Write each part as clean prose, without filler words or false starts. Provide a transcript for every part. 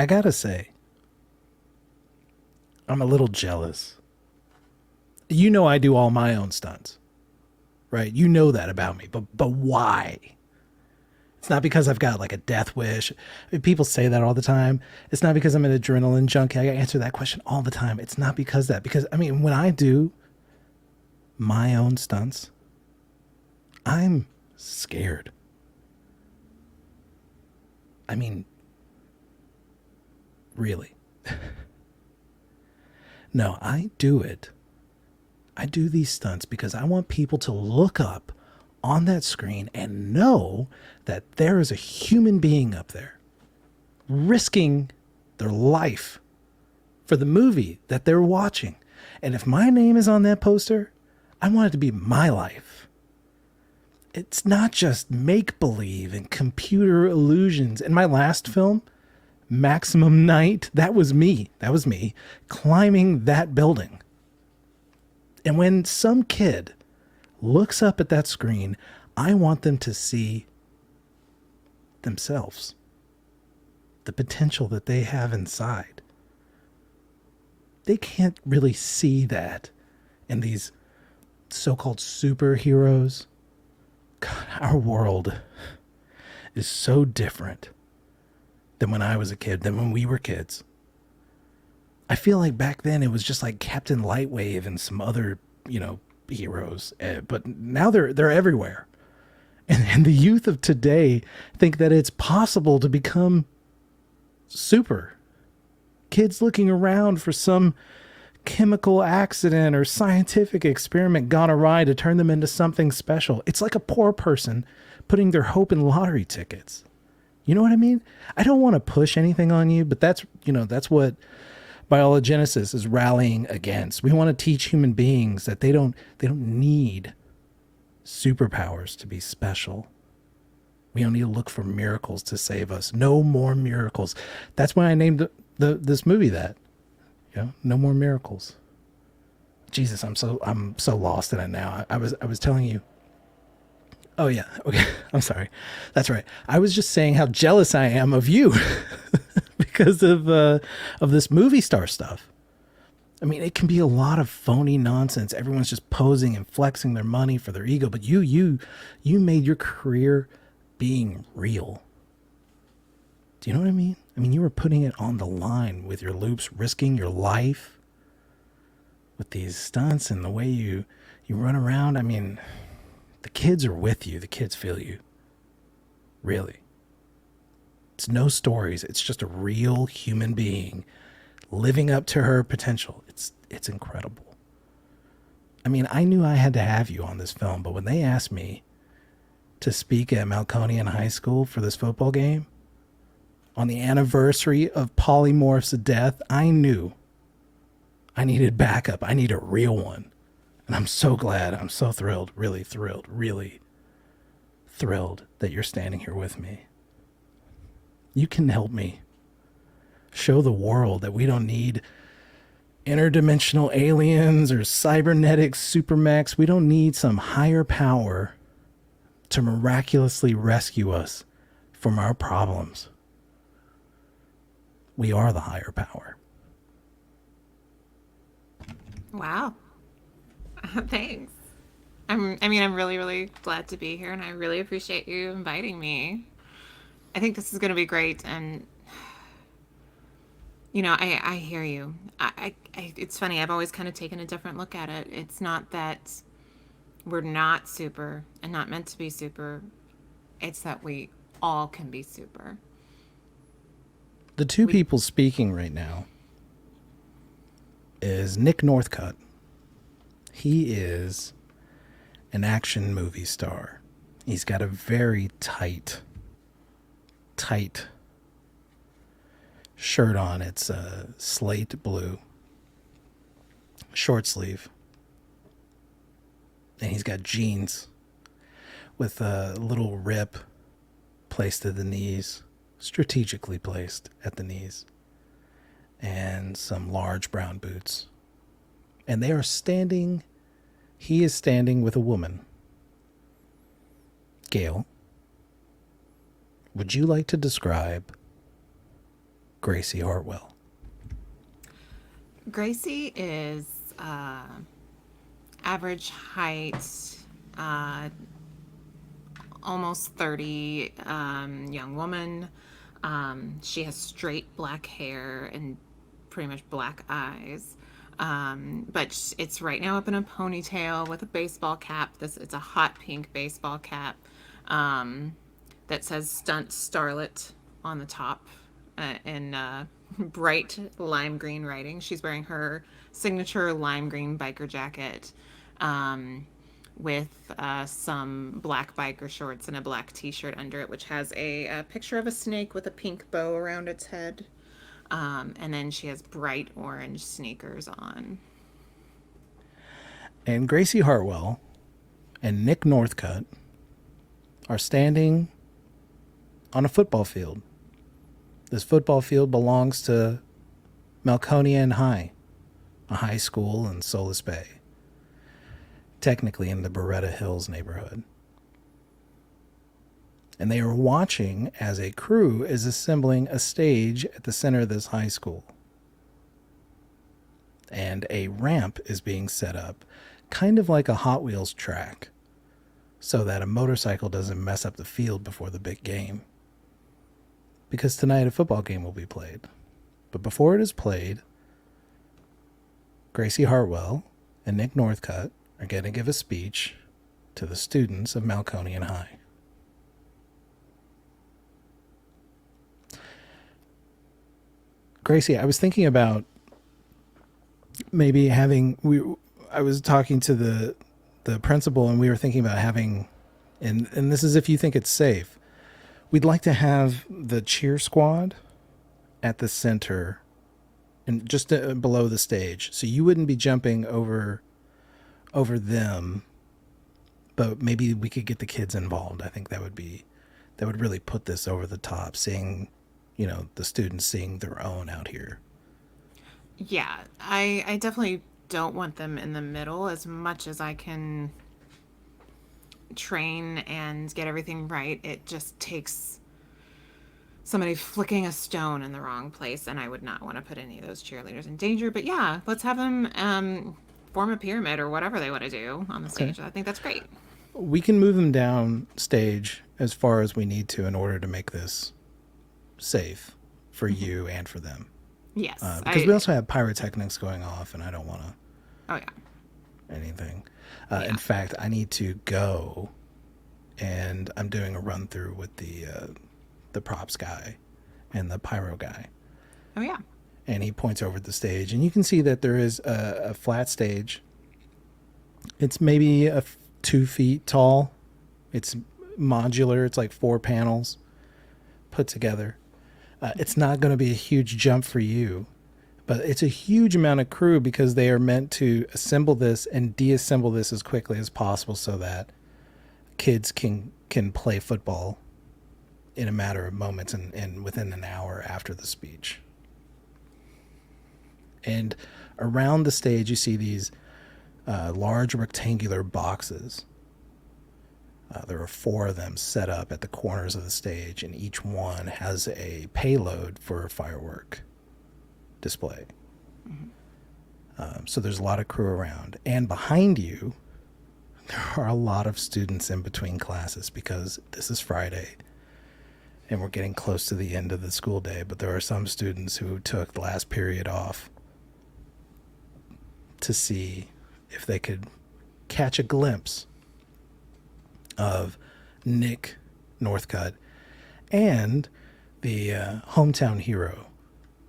I gotta say, I'm a little jealous. You know I do all my own stunts, right? You know that about me, but why? It's not because I've got like a death wish. I mean, people say that all the time. It's not because I'm an adrenaline junkie. I answer that question all the time. It's not because that. Because, I mean, when I do my own stunts, I'm scared. I mean, really. No, I do it. I do these stunts because I want people to look up on that screen and know that there is a human being up there risking their life for the movie that they're watching. And if my name is on that poster, I want it to be my life. It's not just make-believe and computer illusions. In my last film, Maximum Night, that was me climbing that building. And when some kid looks up at that screen, I want them to see themselves, the potential that they have inside. They can't really see that in these so-called superheroes. God, our world is so different than when I was a kid, than when we were kids. I feel like back then it was just like Captain Lightwave and some other, heroes. But now they're everywhere. And the youth of today think that it's possible to become super. Kids looking around for some chemical accident or scientific experiment gone awry to turn them into something special. It's like a poor person putting their hope in lottery tickets. You know what I mean? I don't want to push anything on you, but that's what Biologenesis is rallying against. We want to teach human beings that they don't need superpowers to be special. We don't need to look for miracles to save us. No more miracles. That's why I named this movie that. No more miracles. Jesus, I'm so lost in it now. I was telling you. Oh yeah, okay. I'm sorry. That's right. I was just saying how jealous I am of you because of this movie star stuff. I mean, it can be a lot of phony nonsense. Everyone's just posing and flexing their money for their ego, but you made your career being real. Do you know what I mean? I mean, you were putting it on the line with your loops, risking your life with these stunts and the way you run around. I mean, the kids are with you. The kids feel you. Really. It's no stories. It's just a real human being living up to her potential. It's incredible. I mean, I knew I had to have you on this film, but when they asked me to speak at Malconian High School for this football game, on the anniversary of Polymorph's death, I knew I needed backup. I need a real one. And I'm so glad. I'm so thrilled, really thrilled that you're standing here with me. You can help me show the world that we don't need interdimensional aliens or cybernetic supermax. We don't need some higher power to miraculously rescue us from our problems. We are the higher power. Wow. Thanks. I'm really, really glad to be here, and I really appreciate you inviting me. I think this is going to be great, and I hear you. It's funny. I've always kind of taken a different look at it. It's not that we're not super and not meant to be super. It's that we all can be super. The two people speaking right now is Nick Northcutt. He is an action movie star. He's got a very tight shirt on. It's slate blue, short sleeve. And he's got jeans with a little rip placed at the knees, strategically placed at the knees, and some large brown boots. And he is standing with a woman. Gail, would you like to describe Gracie Hartwell? Gracie is average height, uh, almost 30, young woman. She has straight black hair and pretty much black eyes. But it's right now up in a ponytail with a baseball cap. It's a hot pink baseball cap that says "Stunt Starlet" on the top in bright lime green writing. She's wearing her signature lime green biker jacket with some black biker shorts and a black t-shirt under it, which has a picture of a snake with a pink bow around its head. And then she has bright orange sneakers on. And Gracie Hartwell and Nick Northcutt are standing on a football field. This football field belongs to Melconian High, a high school in Solis Bay, technically in the Beretta Hills neighborhood. And they are watching as a crew is assembling a stage at the center of this high school. And a ramp is being set up, kind of like a Hot Wheels track, so that a motorcycle doesn't mess up the field before the big game. Because tonight a football game will be played. But before it is played, Gracie Hartwell and Nick Northcutt are going to give a speech to the students of Melconian High. Gracie, I was thinking about maybe I was talking to the principal, and we were thinking about having, and this is if you think it's safe, we'd like to have the cheer squad at the center and just below the stage, so you wouldn't be jumping over them, but maybe we could get the kids involved. I think that would really put this over the top, seeing, the students seeing their own out here. Yeah, I definitely don't want them in the middle as much as I can train and get everything right. It just takes somebody flicking a stone in the wrong place, and I would not want to put any of those cheerleaders in danger. But yeah, let's have them form a pyramid or whatever they want to do on the stage. I think that's great. We can move them down stage as far as we need to in order to make this safe for you and for them. Yes. Because we also have pyrotechnics going off, and I don't want to. Oh, yeah. Anything. In fact, I need to go, and I'm doing a run through with the props guy and the pyro guy. Oh, yeah. And he points over at the stage, and you can see that there is a flat stage. It's maybe 2 feet tall. It's modular. It's like 4 panels put together. It's not going to be a huge jump for you, but it's a huge amount of crew because they are meant to assemble this and deassemble this as quickly as possible so that kids can play football in a matter of moments and within an hour after the speech. And around the stage, you see these large rectangular boxes. There are 4 of them set up at the corners of the stage, and each one has a payload for a firework display. Mm-hmm. So there's a lot of crew around. And behind you, there are a lot of students in between classes because this is Friday, and we're getting close to the end of the school day, but there are some students who took the last period off to see if they could catch a glimpse of Nick Northcutt and the hometown hero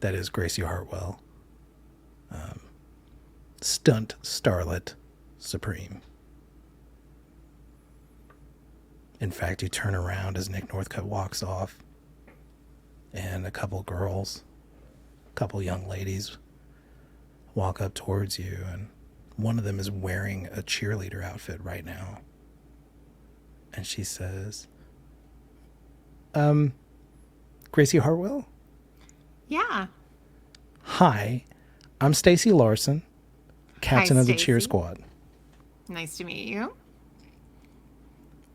that is Gracie Hartwell, stunt starlet supreme. In fact, you turn around as Nick Northcutt walks off, and a couple young ladies walk up towards you, and one of them is wearing a cheerleader outfit right now. And she says, Gracie Hartwell? Yeah. Hi, I'm Stacy Larson, captain of the cheer squad. Nice to meet you.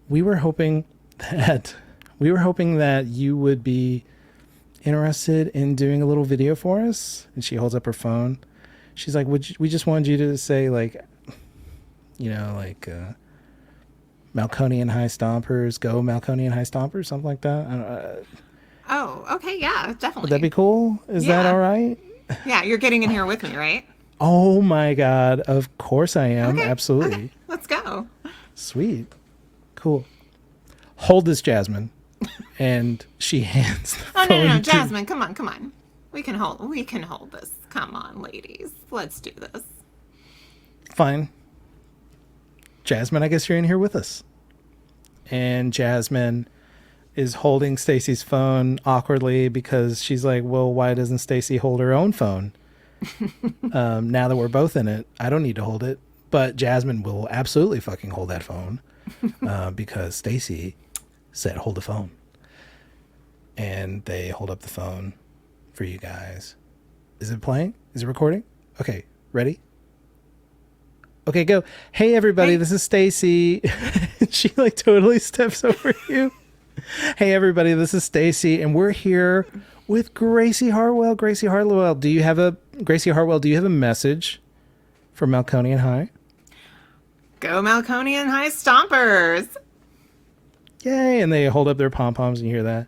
We were hoping that you would be interested in doing a little video for us? And she holds up her phone. She's like, we just wanted you to say, like, Malconian High Stompers, go Malconian High Stompers, something like that. I don't, Oh, okay, yeah, definitely. would that be cool? Is that Yeah. all right? Yeah, you're getting in here with me, right? Oh my God. Of course I am. Okay. Okay. Absolutely. Let's go. Sweet. Cool. Hold this, Jasmine. And she hands the Oh no, phone no, no, to- Jasmine, come on, come on. We can hold this. Come on, ladies. Let's do this. Fine. Jasmine, I guess you're in here with us. And Jasmine is holding Stacy's phone awkwardly because she's like, well, why doesn't Stacy hold her own phone? Now that we're both in it, I don't need to hold it. But Jasmine will absolutely fucking hold that phone because Stacy said, hold the phone. And they hold up the phone for you guys. Is it playing? Is it recording? Okay, ready? Okay, go. Hey, everybody, this is Stacy. She like totally steps over you. Hey, everybody, this is Stacy, and we're here with Gracie Hartwell. Gracie Hartwell, do you have a message for Malconian High? Go Malconian High Stompers. Yay! And they hold up their pom poms, and you hear that.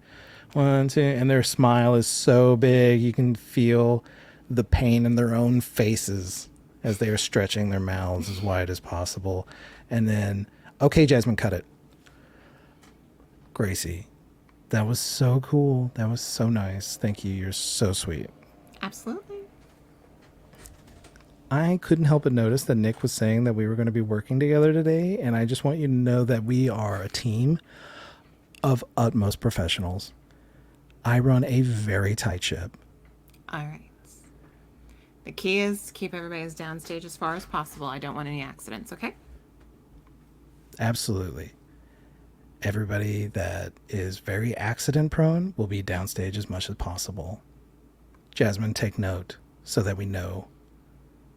1, 2, and their smile is so big you can feel the pain in their own faces as they are stretching their mouths as wide as possible. And then, okay, Jasmine, cut it. Gracie, that was so cool. That was so nice. Thank you. You're so sweet. Absolutely. I couldn't help but notice that Nick was saying that we were going to be working together today, and I just want you to know that we are a team of utmost professionals. I run a very tight ship. All right. The key is to keep everybody as downstage as far as possible. I don't want any accidents, okay? Absolutely. Everybody that is very accident prone will be downstage as much as possible. Jasmine, take note so that we know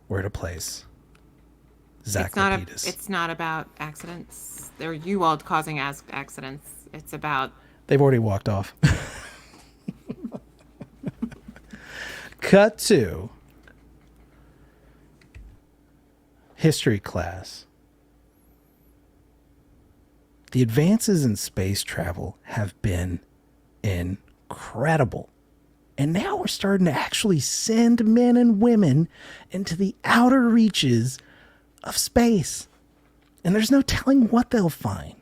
where to place Zack Lapidus. It's not about accidents. They're you all causing accidents. It's about... They've already walked off. Cut to history class. The advances in space travel have been incredible. And now we're starting to actually send men and women into the outer reaches of space. And there's no telling what they'll find.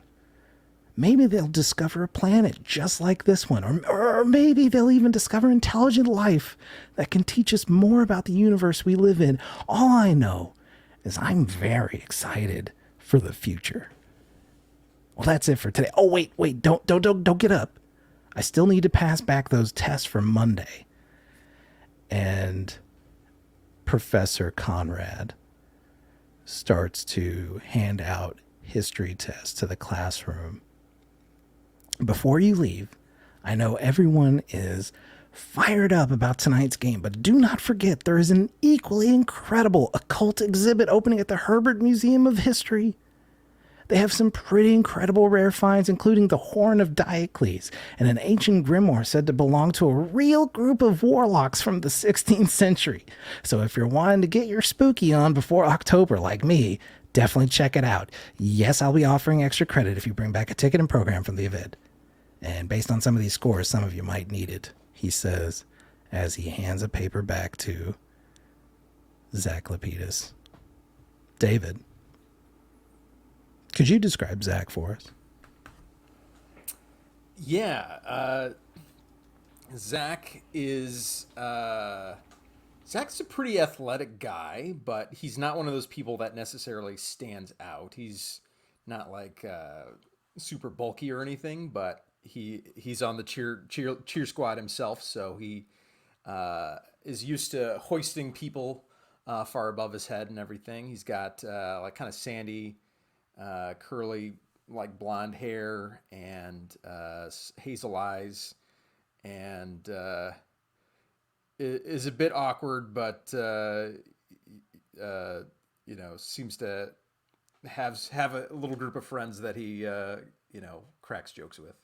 Maybe they'll discover a planet just like this one. Or maybe they'll even discover intelligent life that can teach us more about the universe we live in. All I know is I'm very excited for the future. Well, that's it for today. Oh, wait, don't get up. I still need to pass back those tests for Monday. And Professor Conrad starts to hand out history tests to the classroom. Before you leave, I know everyone is fired up about tonight's game, but do not forget there is an equally incredible occult exhibit opening at the Herbert Museum of History. They have some pretty incredible rare finds, including the Horn of Diocles and an ancient grimoire said to belong to a real group of warlocks from the 16th century. So if you're wanting to get your spooky on before October like me, definitely check it out. Yes, I'll be offering extra credit if you bring back a ticket and program from the event. And based on some of these scores, some of you might need it, he says, as he hands a paper back to Zack Lapidus. David, could you describe Zack for us? Yeah, Zack is Zack's a pretty athletic guy, but he's not one of those people that necessarily stands out. He's not like super bulky or anything, but he's on the cheer squad himself, so he is used to hoisting people far above his head and everything. He's got like kind of sandy, curly, like blonde hair and hazel eyes, and is a bit awkward, but seems to have a little group of friends that he cracks jokes with.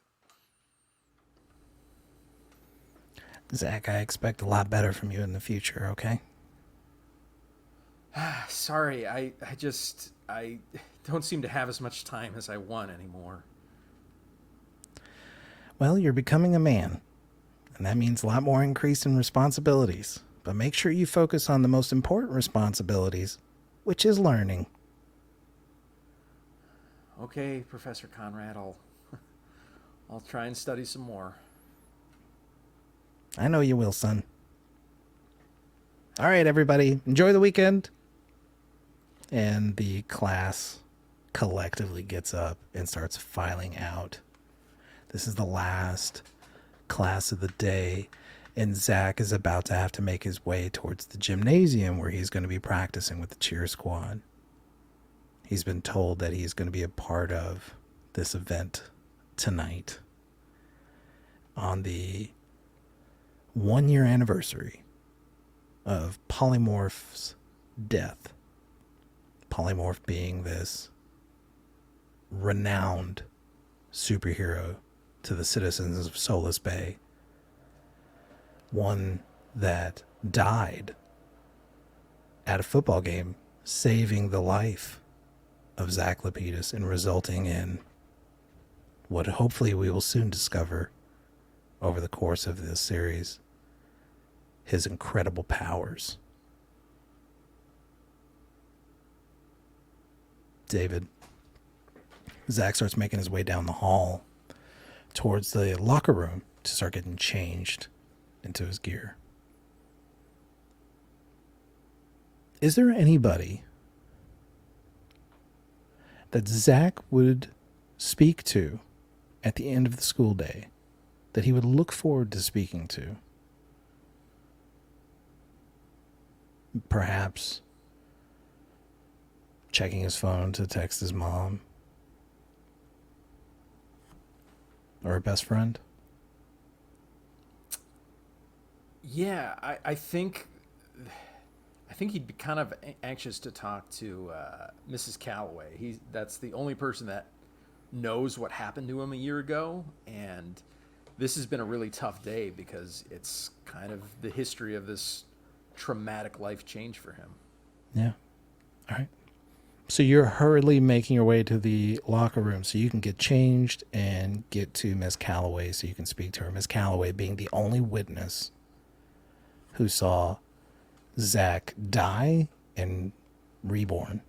Zack, I expect a lot better from you in the future, okay? Sorry, I don't seem to have as much time as I want anymore. Well, you're becoming a man, and that means a lot more increase in responsibilities. But make sure you focus on the most important responsibilities, which is learning. Okay, Professor Conrad, I'll try and study some more. I know you will, son. All right, everybody, enjoy the weekend. And the class collectively gets up and starts filing out. This is the last class of the day, and Zack is about to have to make his way towards the gymnasium where he's going to be practicing with the cheer squad. He's been told that he's going to be a part of this event tonight on the 1-year anniversary of Polymorph's death. Polymorph being this renowned superhero to the citizens of Solis Bay. One that died at a football game, saving the life of Zack Lapidus and resulting in what hopefully we will soon discover over the course of this series, his incredible powers. David. Zack starts making his way down the hall towards the locker room to start getting changed into his gear. Is there anybody that Zack would speak to at the end of the school day that he would look forward to speaking to? Perhaps checking his phone to text his mom or a best friend? Yeah, I think he'd be kind of anxious to talk to Mrs. Calloway. That's the only person that knows what happened to him a year ago, and this has been a really tough day because it's kind of the history of this traumatic life change for him. Yeah. All right. So you're hurriedly making your way to the locker room so you can get changed and get to Miss Calloway so you can speak to her. Miss Calloway being the only witness who saw Zack die and reborn.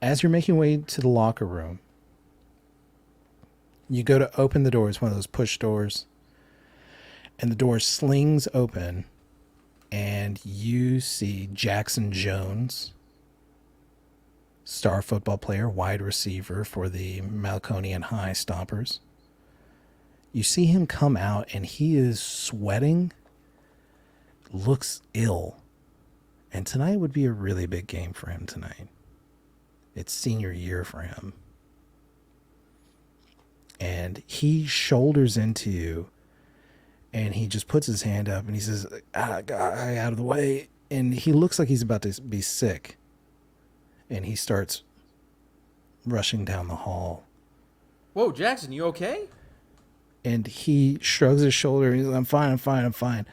As you're making your way to the locker room, you go to open the door. It's one of those push doors. And the door slings open. And you see Jackson Jones, star football player, wide receiver for the Malconian High Stompers. You see him come out and he is sweating, looks ill. And tonight would be a really big game for him tonight. It's senior year for him. And he shoulders into you. And he just puts his hand up and he says, guy out of the way. And he looks like he's about to be sick. And he starts rushing down the hall. Whoa, Jackson, you okay? And he shrugs his shoulder. He's like, I'm fine.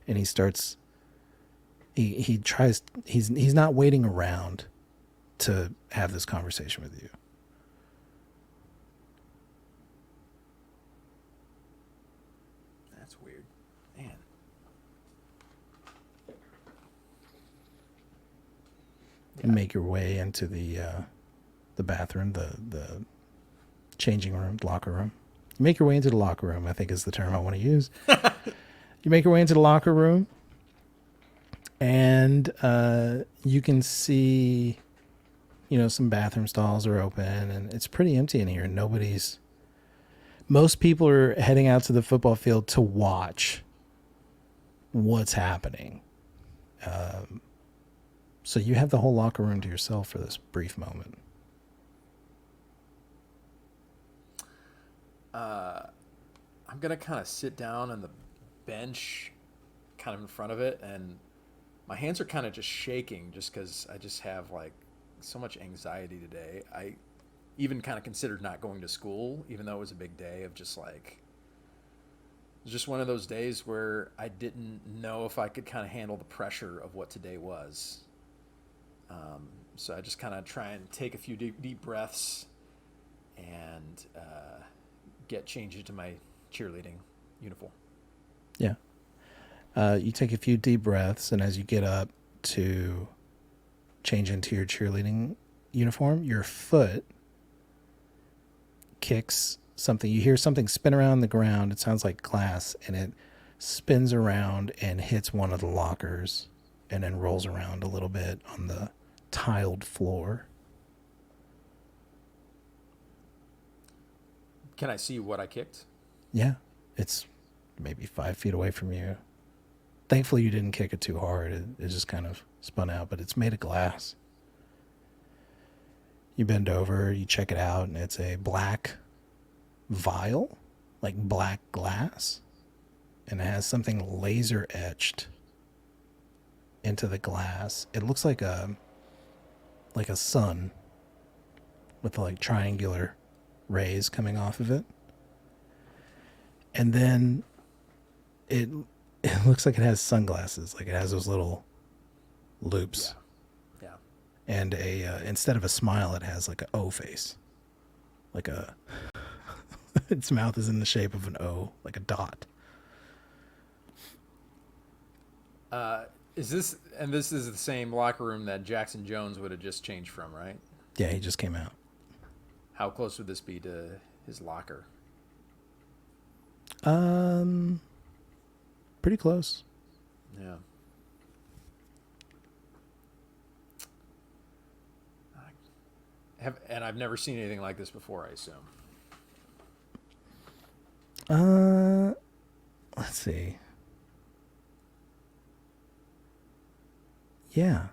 And he starts, he tries, he's not waiting around to have this conversation with you. And make your way into the bathroom, the changing room, locker room. You make your way into the locker room, I think is the term I want to use. You make your way into the locker room, and you can see, some bathroom stalls are open, and it's pretty empty in here. Most people are heading out to the football field to watch what's happening. So you have the whole locker room to yourself for this brief moment. I'm going to kind of sit down on the bench kind of in front of it, and my hands are kind of just shaking just because I just have like so much anxiety today. I even kind of considered not going to school, even though it was a big day of just like was just one of those days where I didn't know if I could kind of handle the pressure of what today was. So I just kind of try and take a few deep breaths and get changed into my cheerleading uniform. Yeah. You take a few deep breaths, and as you get up to change into your cheerleading uniform, your foot kicks something. You hear something spin around the ground. It sounds like glass, and it spins around and hits one of the lockers and then rolls around a little bit on the tiled floor. Can I see what I kicked? Yeah, it's maybe 5 feet away from you. Thankfully, you didn't kick it too hard. It just kind of spun out, but it's made of glass. You bend over, you check it out, and it's a black vial, like black glass, and it has something laser etched into the glass. It looks like a sun with like triangular rays coming off of it. And then it looks like it has sunglasses, like it has those little loops. Yeah. And instead of a smile, it has like an O face. Like its mouth is in the shape of an O, like a dot. This is the same locker room that Jackson Jones would have just changed from, right? Yeah, he just came out. How close would this be to his locker? Pretty close. Yeah. And I've never seen anything like this before, I assume. Let's see. Yeah.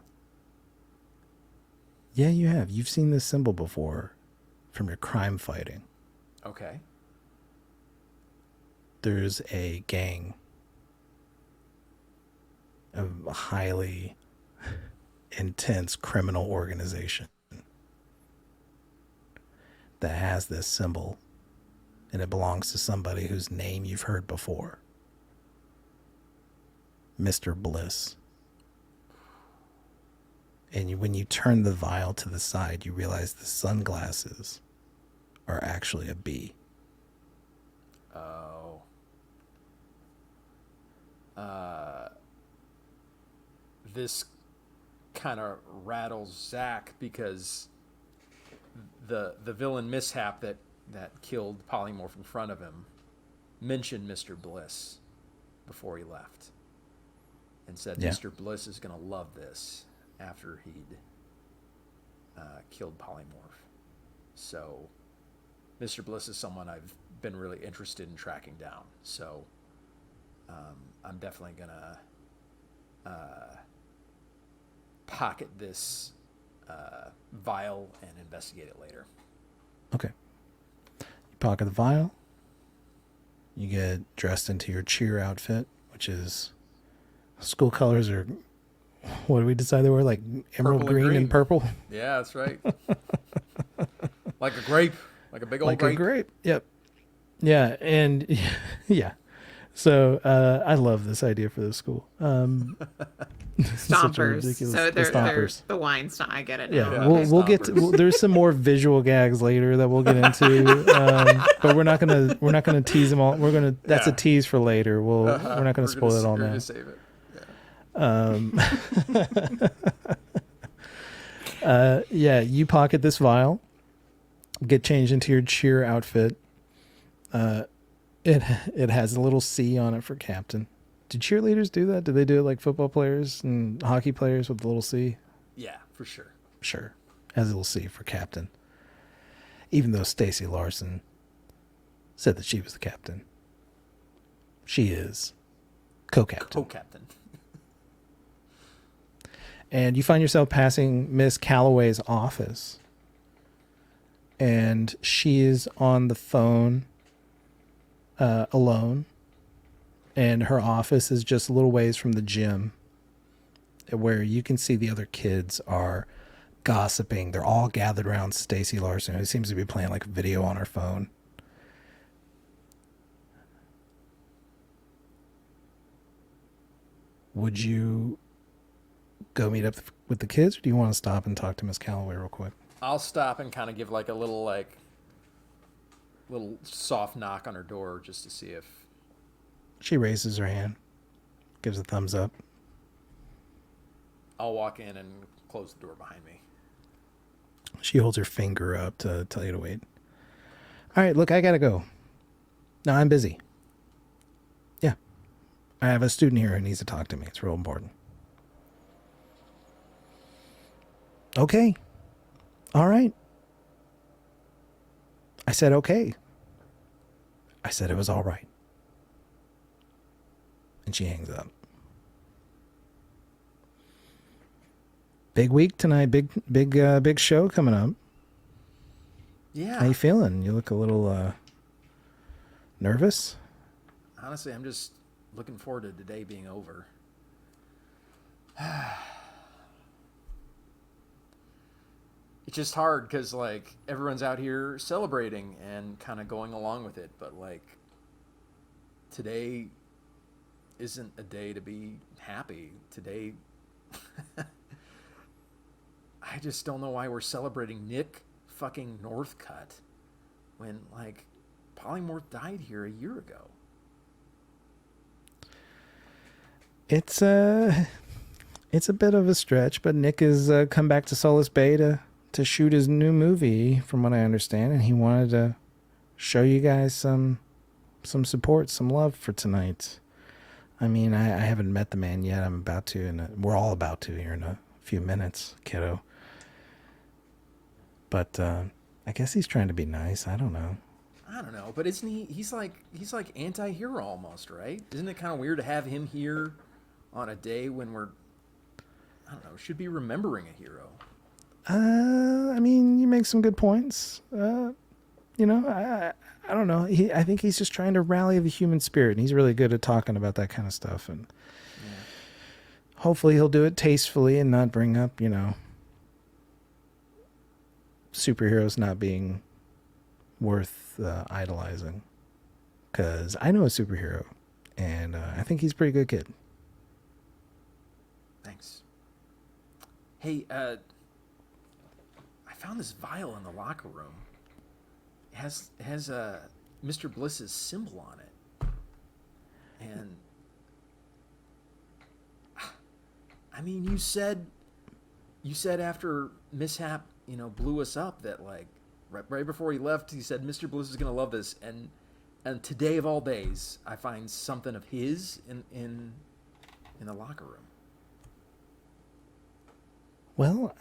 Yeah, you have. You've seen this symbol before from your crime fighting. Okay. There's a gang of a highly intense criminal organization that has this symbol, and it belongs to somebody whose name you've heard before. Mr. Bliss. And when you turn the vial to the side, you realize the sunglasses are actually a bee. Oh. This kind of rattles Zack because the villain mishap that killed Polymorph in front of him mentioned Mr. Bliss before he left and said Mr. Bliss is going to love this after he'd killed Polymorph. So Mr. Bliss is someone I've been really interested in tracking down. So I'm definitely going to pocket this vial and investigate it later. Okay. You pocket the vial. You get dressed into your cheer outfit, which is school colors are, what did we decide they were? Like emerald green and purple? Yeah, that's right. Like a grape. Like a big old grape. Like a grape. Yep. Yeah. And yeah. So I love this idea for this school. Stompers. So they're stompers. the wine stomp. I get it now. Yeah, we'll get to, there's some more visual gags later that we'll get into, but we're not gonna tease them all. That's a tease for later. We're not gonna spoil it all now. Save it. Yeah. You pocket this vial, get changed into your cheer outfit. It has a little C on it for captain. Do cheerleaders do that? Do they do it like football players and hockey players with the little C? Yeah, for sure. Sure. Has a little C for captain. Even though Stacy Larson said that she was the captain. She is co-captain. Co-captain. And you find yourself passing Miss Calloway's office. And she is on the phone alone. And her office is just a little ways from the gym where you can see the other kids are gossiping. They're all gathered around Stacy Larson, who seems to be playing like a video on her phone. Would you go meet up with the kids, or do you want to stop and talk to Miss Calloway real quick? I'll stop and kind of give like a little soft knock on her door just to see if. She raises her hand, gives a thumbs up. I'll walk in and close the door behind me. She holds her finger up to tell you to wait. All right, look, I gotta go. No, I'm busy. Yeah. I have a student here who needs to talk to me. It's real important. Okay. All right. I said okay. I said it was all right. And she hangs up. Big week tonight. Big show coming up. Yeah. How you feeling? You look a little nervous. Honestly, I'm just looking forward to today being over. It's just hard because, like, everyone's out here celebrating and kind of going along with it. But, like, today isn't a day to be happy. Today, I just don't know why we're celebrating Nick fucking Northcutt when, like, Polymorph died here a year ago. It's a bit of a stretch, but Nick has come back to Solis Bay to shoot his new movie, from what I understand, and he wanted to show you guys some support, some love for tonight. I mean, I haven't met the man yet. I'm about to, and we're all about to here in a few minutes, kiddo. But I guess he's trying to be nice. I don't know. But isn't he? He's like anti-hero almost, right? Isn't it kind of weird to have him here on a day when we're, I don't know, should be remembering a hero? I mean, you make some good points. I don't know. I think he's just trying to rally the human spirit, and he's really good at talking about that kind of stuff. And hopefully he'll do it tastefully and not bring up, superheroes not being worth idolizing. Because I know a superhero, and I think he's a pretty good kid. Thanks. Hey, I found this vial in the locker room. It has Mr. Bliss's symbol on it. And I mean, you said after mishap, blew us up that, like, right before he left, he said Mr. Bliss is gonna love this, and today of all days, I find something of his in the locker room. Well,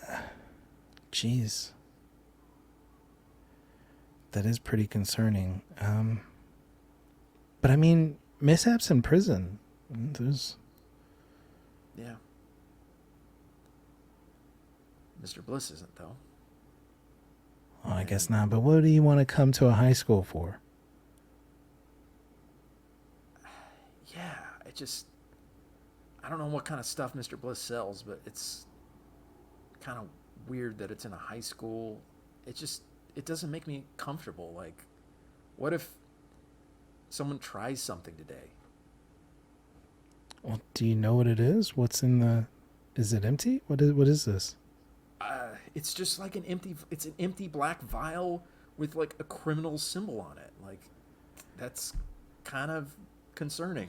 geez. That is pretty concerning. But I mean, mishaps in prison. There's... Yeah. Mr. Bliss isn't, though. Well, I guess not. But what do you want to come to a high school for? Yeah, I don't know what kind of stuff Mr. Bliss sells, but it's kind of weird that it's in a high school. It doesn't make me comfortable. Like, what if someone tries something today? Well, do you know what it is? What's in the... Is it empty? What is this? It's just like an empty black vial with, like, a criminal symbol on it. Like, that's kind of concerning.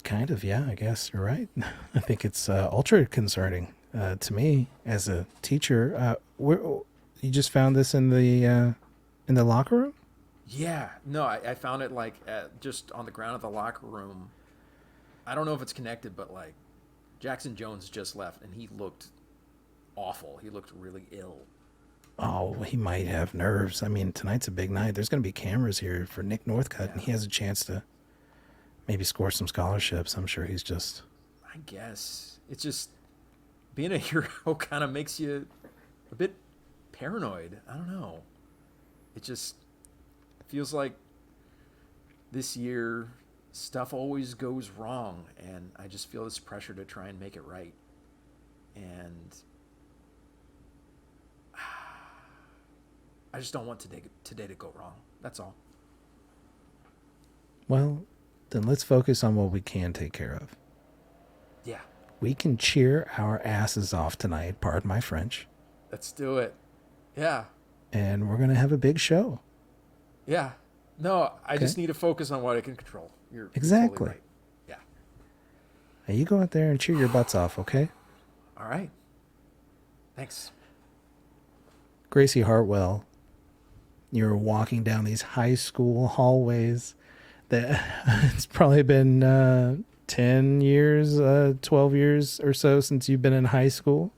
Kind of, yeah, I guess you're right. I think it's ultra concerning to me as a teacher. You just found this in the locker room? Yeah, no, I found it, like, just on the ground of the locker room. I don't know if it's connected, but, like, Jackson Jones just left, and he looked awful. He looked really ill. Oh, he might have nerves. I mean, tonight's a big night. There's going to be cameras here for Nick Northcutt, and he has a chance to maybe score some scholarships. I'm sure he's just... I guess. It's just... Being a hero kind of makes you a bit paranoid. I don't know. It just feels like this year stuff always goes wrong, and I just feel this pressure to try and make it right. And I just don't want today to go wrong. That's all. Well, then let's focus on what we can take care of. we can cheer our asses off tonight, pardon my French. Let's do it. Yeah. And we're going to have a big show. Yeah. No, I just need to focus on what I can control. You're Exactly. totally right. Yeah. Now you go out there and cheer your butts off, okay? All right. Thanks. Gracie Hartwell, you're walking down these high school hallways that it's probably been 10 years, 12 years or so since you've been in high school.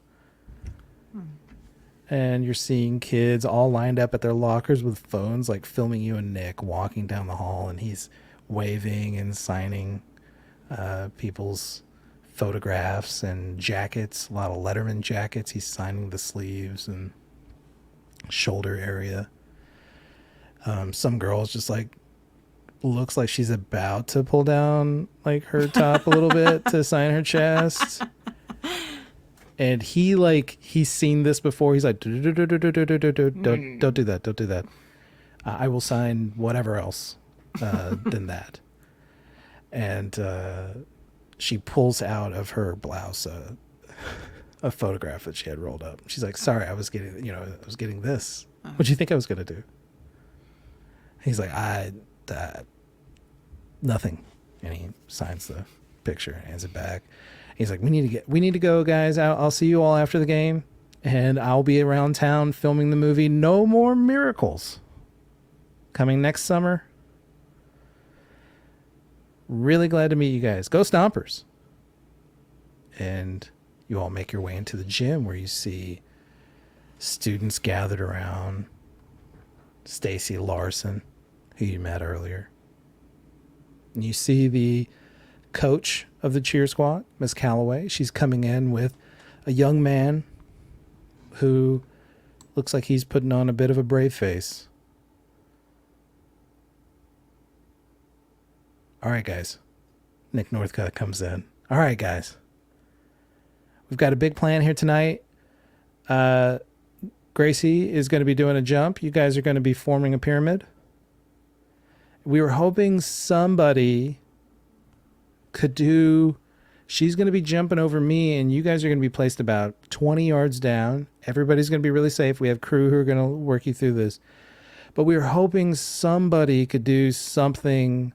And you're seeing kids all lined up at their lockers with phones, like filming you and Nick walking down the hall, and he's waving and signing people's photographs and jackets, a lot of Letterman jackets. He's signing the sleeves and shoulder area. Some girl's just like, looks like she's about to pull down like her top a little bit to sign her chest. And he's seen this before. He's like, don't do that. Don't do that. I will sign whatever else than that. And she pulls out of her blouse a photograph that she had rolled up. She's like, sorry, I was getting this. What do you think I was going to do? He's like, nothing. And he signs the picture, hands it back. He's like, we need to go, guys. I'll see you all after the game, and I'll be around town filming the movie No More Miracles, coming next summer. Really glad to meet you guys. Go Stompers. And you all make your way into the gym where you see students gathered around Stacy Larson, who you met earlier. And you see the coach of the cheer squad, Miss Calloway. She's coming in with a young man who looks like he's putting on a bit of a brave face. All right, guys. Nick Northcutt comes in. All right, guys. We've got a big plan here tonight. Gracie is going to be doing a jump. You guys are going to be forming a pyramid. We were hoping somebody could do... She's going to be jumping over me, and you guys are going to be placed about 20 yards down. Everybody's going to be really safe. We have crew who are going to work you through this. But we were hoping somebody could do something...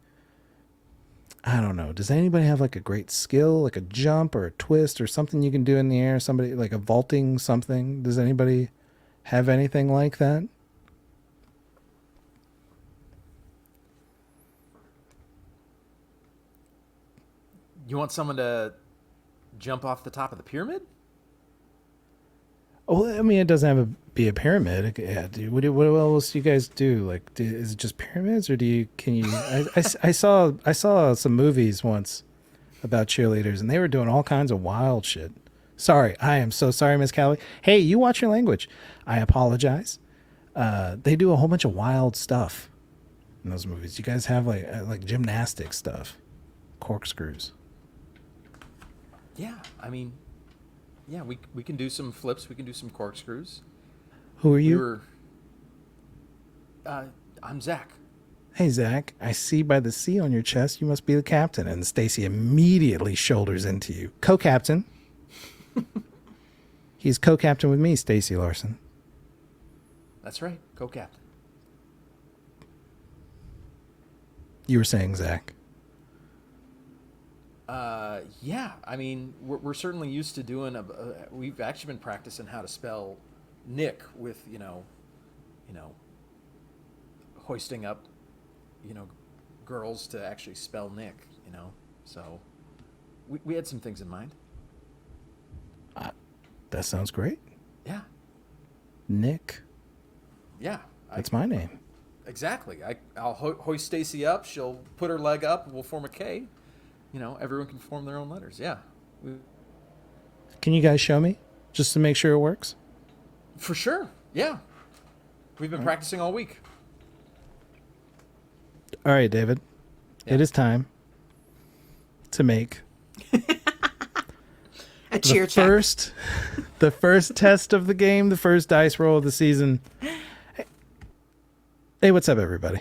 I don't know. Does anybody have like a great skill, like a jump or a twist or something you can do in the air? Somebody like a vaulting something? Does anybody have anything like that? You want someone to jump off the top of the pyramid? Oh, I mean, it doesn't have to be a pyramid. Yeah, dude. What else do you guys do? Like, is it just pyramids, or can you? I saw some movies once about cheerleaders, and they were doing all kinds of wild shit. Sorry, I am so sorry, Miss Callie. Hey, you watch your language. I apologize. They do a whole bunch of wild stuff in those movies. You guys have like gymnastic stuff, corkscrews. Yeah, I mean. Yeah, we can do some flips. We can do some corkscrews. Who are you? I'm Zack. Hey, Zack. I see by the C on your chest you must be the captain. And Stacy immediately shoulders into you. Co-captain. He's co-captain with me, Stacy Larson. That's right, co-captain. You were saying, Zack. Yeah, I mean, we're certainly used to doing we've actually been practicing how to spell Nick with, hoisting up, girls to actually spell Nick, so we had some things in mind. That sounds great. Yeah. Nick. Yeah. That's my name. Exactly. I'll hoist Stacy up. She'll put her leg up. We'll form a K. Everyone can form their own letters. Yeah. Can you guys show me just to make sure it works? For sure. Yeah. We've been practicing all week. All right, David. Yeah. It is time to make a cheer check. The first test of the game, the first dice roll of the season. Hey, what's up, everybody?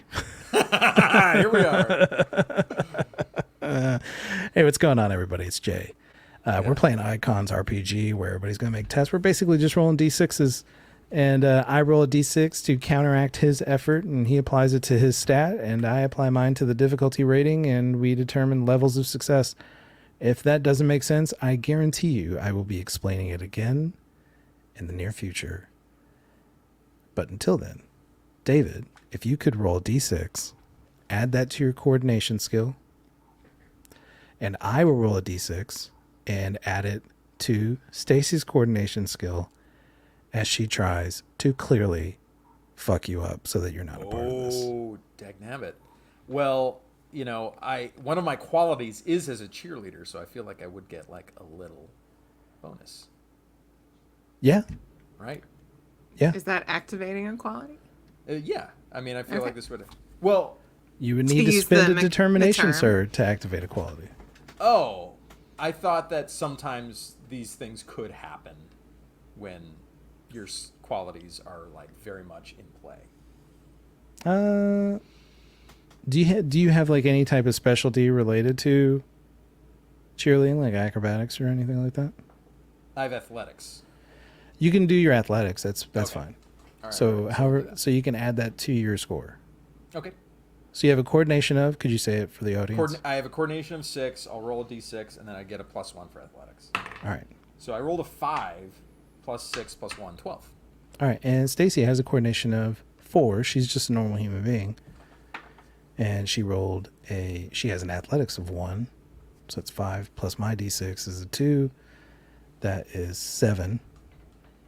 Here we are. Hey, what's going on, everybody? It's Jay. We're playing Icons RPG where everybody's going to make tests. We're basically just rolling D6s, and I roll a D6 to counteract his effort, and he applies it to his stat, and I apply mine to the difficulty rating, and we determine levels of success. If that doesn't make sense, I guarantee you I will be explaining it again in the near future. But until then, David, if you could roll a D6, add that to your coordination skill, and I will roll a D6 and add it to Stacy's coordination skill as she tries to clearly fuck you up so that you're not a part of this. Oh, dagnabbit. Well, one of my qualities is as a cheerleader, so I feel like I would get like a little bonus. Yeah. Right? Yeah. Is that activating a quality? Yeah. I mean, I feel like this would... Well... You would need to use spend the a determination, term. sir, to activate a quality. Oh, I thought that sometimes these things could happen when your qualities are like very much in play. Do you have like any type of specialty related to cheerleading, like acrobatics or anything like that? I have athletics. You can do your athletics. That's fine. All right, So I'll however, do that. so you can add that to your score. Okay. So you have a coordination of. Could you say it for the audience? I have a coordination of 6. I'll roll a d6, and then I get a +1 for athletics. All right. So I rolled a 5 plus 6 plus 1, 12. All right. And Stacy has a coordination of 4. She's just a normal human being, and she has an athletics of 1, so it's 5 plus my d6 is a 2. That is 7.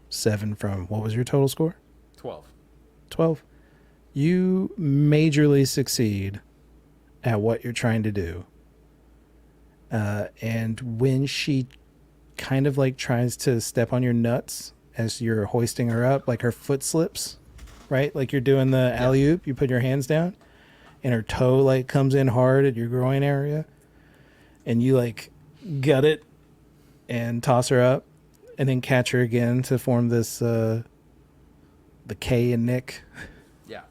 7 from what was your total score? 12. 12. You majorly succeed at what you're trying to do. And when she kind of like tries to step on your nuts as you're hoisting her up, like her foot slips, right? Like you're doing the alley-oop, you put your hands down and her toe like comes in hard at your groin area and you like gut it and toss her up and then catch her again to form this, the K and Nick, Yeah.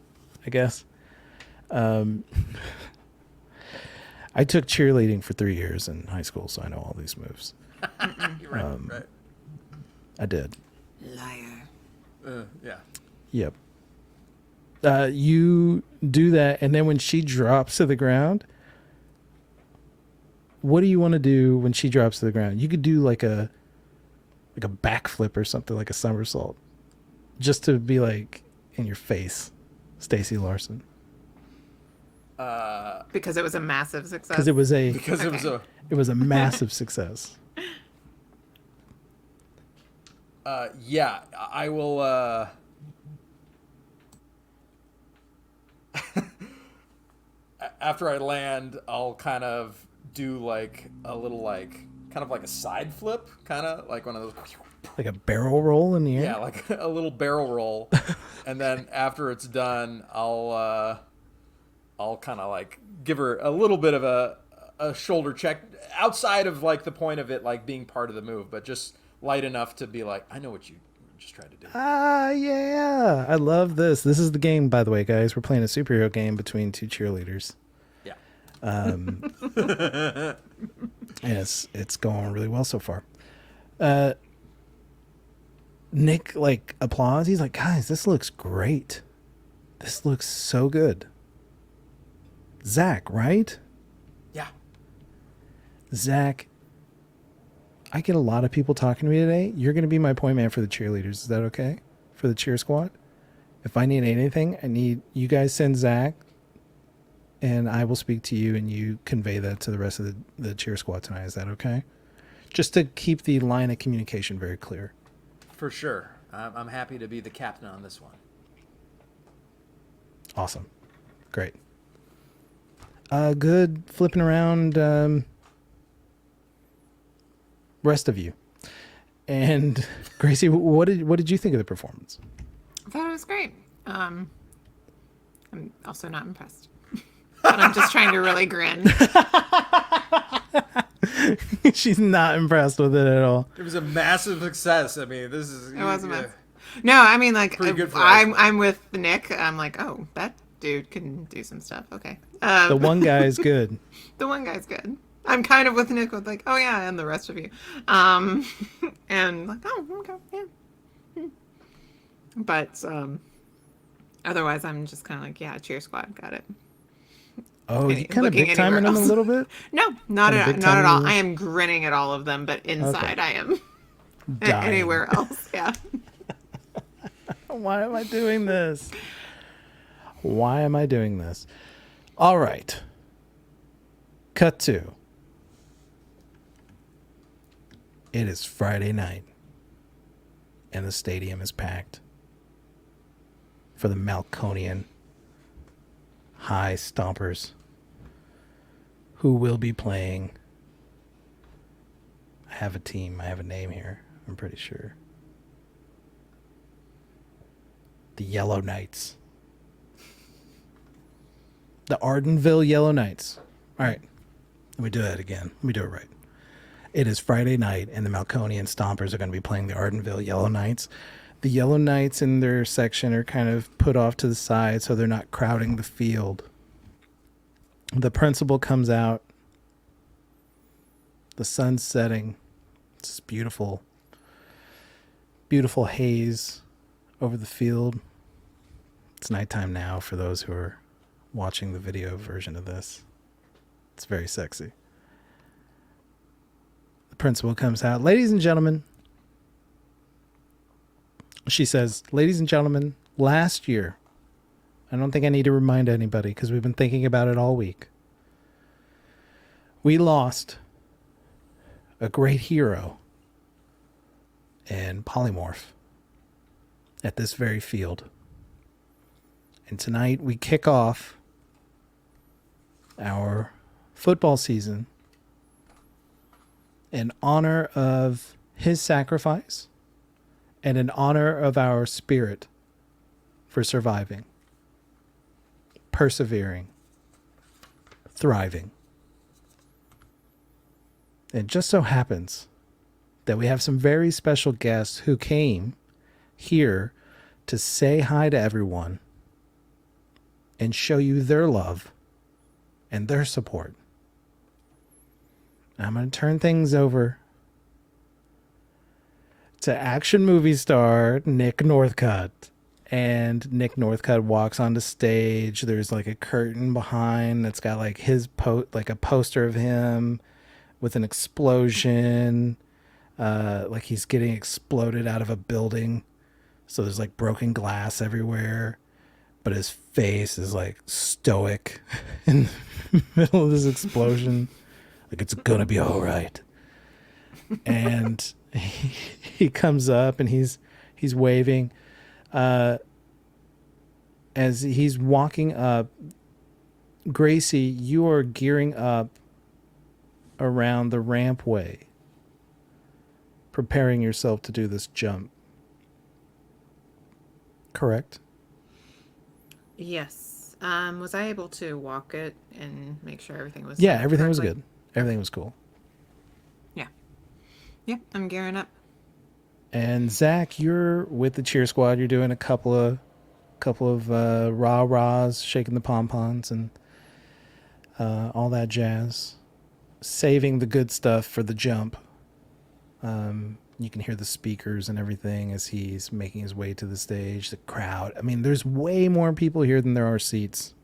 I guess. I took cheerleading for 3 years in high school, so I know all these moves. You're right. Right. I did. Liar. Yeah. Yep. You do that, and then when she drops to the ground, what do you want to do when she drops to the ground? You could do like a backflip or something, like a somersault, just to be like in your face, Stacy Larson. Because it was a massive success. Because it was It was a massive success. yeah, I will after I land, I'll kind of do like a little kind of like a side flip, kind of like one of those Like a barrel roll in the air? yeah, like a little barrel roll. And then after it's done, I'll kind of like give her a little bit of a shoulder check outside of like the point of it like being part of the move, but just light enough to be like, I know what you just tried to do. Yeah. I love this. This is the game, by the way, guys. We're playing a superhero game between two cheerleaders. Yeah. And it's going really well so far. Nick like applauds. He's like, guys, this looks great. This looks so good. Zack, right? Yeah. Zack, I get a lot of people talking to me today. You're going to be my point man for the cheerleaders. Is that okay? For the cheer squad? If I need anything, I need you guys send Zack, and I will speak to you, and you convey that to the rest of the cheer squad tonight. Is that okay? Just to keep the line of communication very clear. For sure. I'm happy to be the captain on this one. Awesome. Great. Good flipping around rest of you. And Gracie, what did you think of the performance? I thought it was great. I'm also not impressed. But I'm just trying to really grin. She's not impressed with it at all. It was a massive success. I mean, this is... It wasn't bad. No, I mean, like, Pretty good for us. I'm with Nick. I'm like, oh, that dude can do some stuff. Okay. The one guy is good. The one guy's good. I'm kind of with Nick with like, oh yeah, and the rest of you. And like, oh, okay, yeah. But otherwise, I'm just kind of like, yeah, cheer squad, got it. Oh, you kind of Looking big timing anywhere them a else. little bit? No, Kind of big not at timing all. you? I am grinning at all of them, but Okay. inside I am Dying. anywhere else. Yeah. Why am I doing this? Why am I doing this? All right. Cut to. It is Friday night, and the stadium is packed for the Malconian High Stompers, who will be playing. I have a team. I have a name here. I'm pretty sure. The Yellow Knights. The Ardenville Yellow Knights. All right. Let me do that again. Let me do it right. It is Friday night, and the Malconian Stompers are going to be playing the Ardenville Yellow Knights. The Yellow Knights in their section are kind of put off to the side so they're not crowding the field. The principal comes out. The sun's setting. It's beautiful, beautiful haze over the field. It's nighttime now for those who are watching the video version of this. It's very sexy. The principal comes out. Ladies and gentlemen, she says, ladies and gentlemen, last year, I don't think I need to remind anybody because we've been thinking about it all week. We lost a great hero and polymorph at this very field. And tonight we kick off our football season in honor of his sacrifice and in honor of our spirit for surviving, persevering, thriving. It just so happens that we have some very special guests who came here to say hi to everyone and show you their love and their support. I'm going to turn things over to action movie star Nick Northcutt. And Nick Northcutt walks onto stage. There's like a curtain behind that's got like his like a poster of him with an explosion. Like he's getting exploded out of a building. So there's like broken glass everywhere. But his face is like stoic in the middle of this explosion. Like it's gonna be all right. And he comes up and he's waving. As he's walking up, Gracie, you are gearing up around the rampway, preparing yourself to do this jump. Correct? Yes. Was I able to walk it and make sure everything was? Yeah, everything was correctly? good. Everything was cool. Yeah. Yeah, I'm gearing up. And Zack, you're with the cheer squad. You're doing a couple of rah-rahs, shaking the pom-poms and all that jazz. Saving the good stuff for the jump. You can hear the speakers and everything as he's making his way to the stage. The crowd. I mean, there's way more people here than there are seats.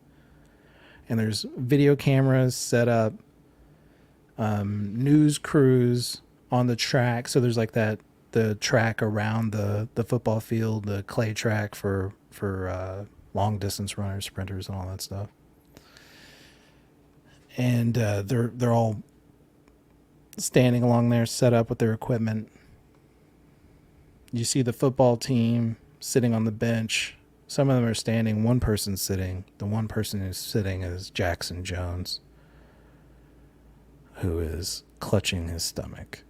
And there's video cameras set up. News crews on the track. So there's like the track around the football field, the clay track for long distance runners, sprinters, and all that stuff. And they're all standing along there, set up with their equipment. You see the football team sitting on the bench. Some of them are standing. One person's sitting. The one person who's sitting is Jackson Jones, who is clutching his stomach.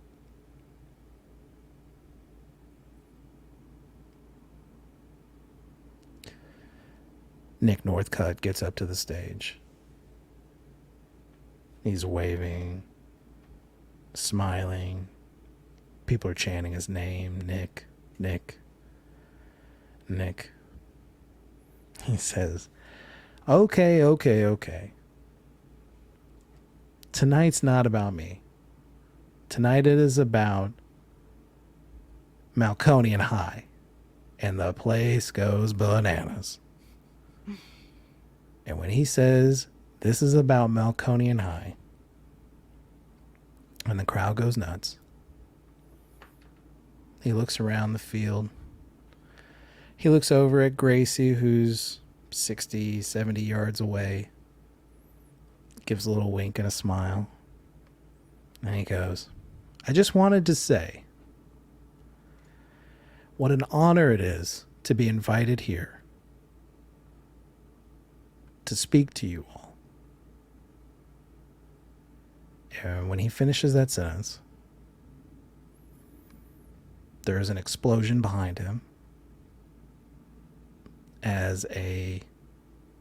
Nick Northcutt gets up to the stage. He's waving, smiling. People are chanting his name, Nick, Nick, Nick. He says, okay. tonight's not about me. Tonight it is about Malconian High. And the place goes bananas. And when he says this is about Malconian High, and the crowd goes nuts, he looks around the field. He looks over at Gracie, who's 60, 70 yards away, gives a little wink and a smile, and he goes, I just wanted to say what an honor it is to be invited here to speak to you all. And when he finishes that sentence, there is an explosion behind him as a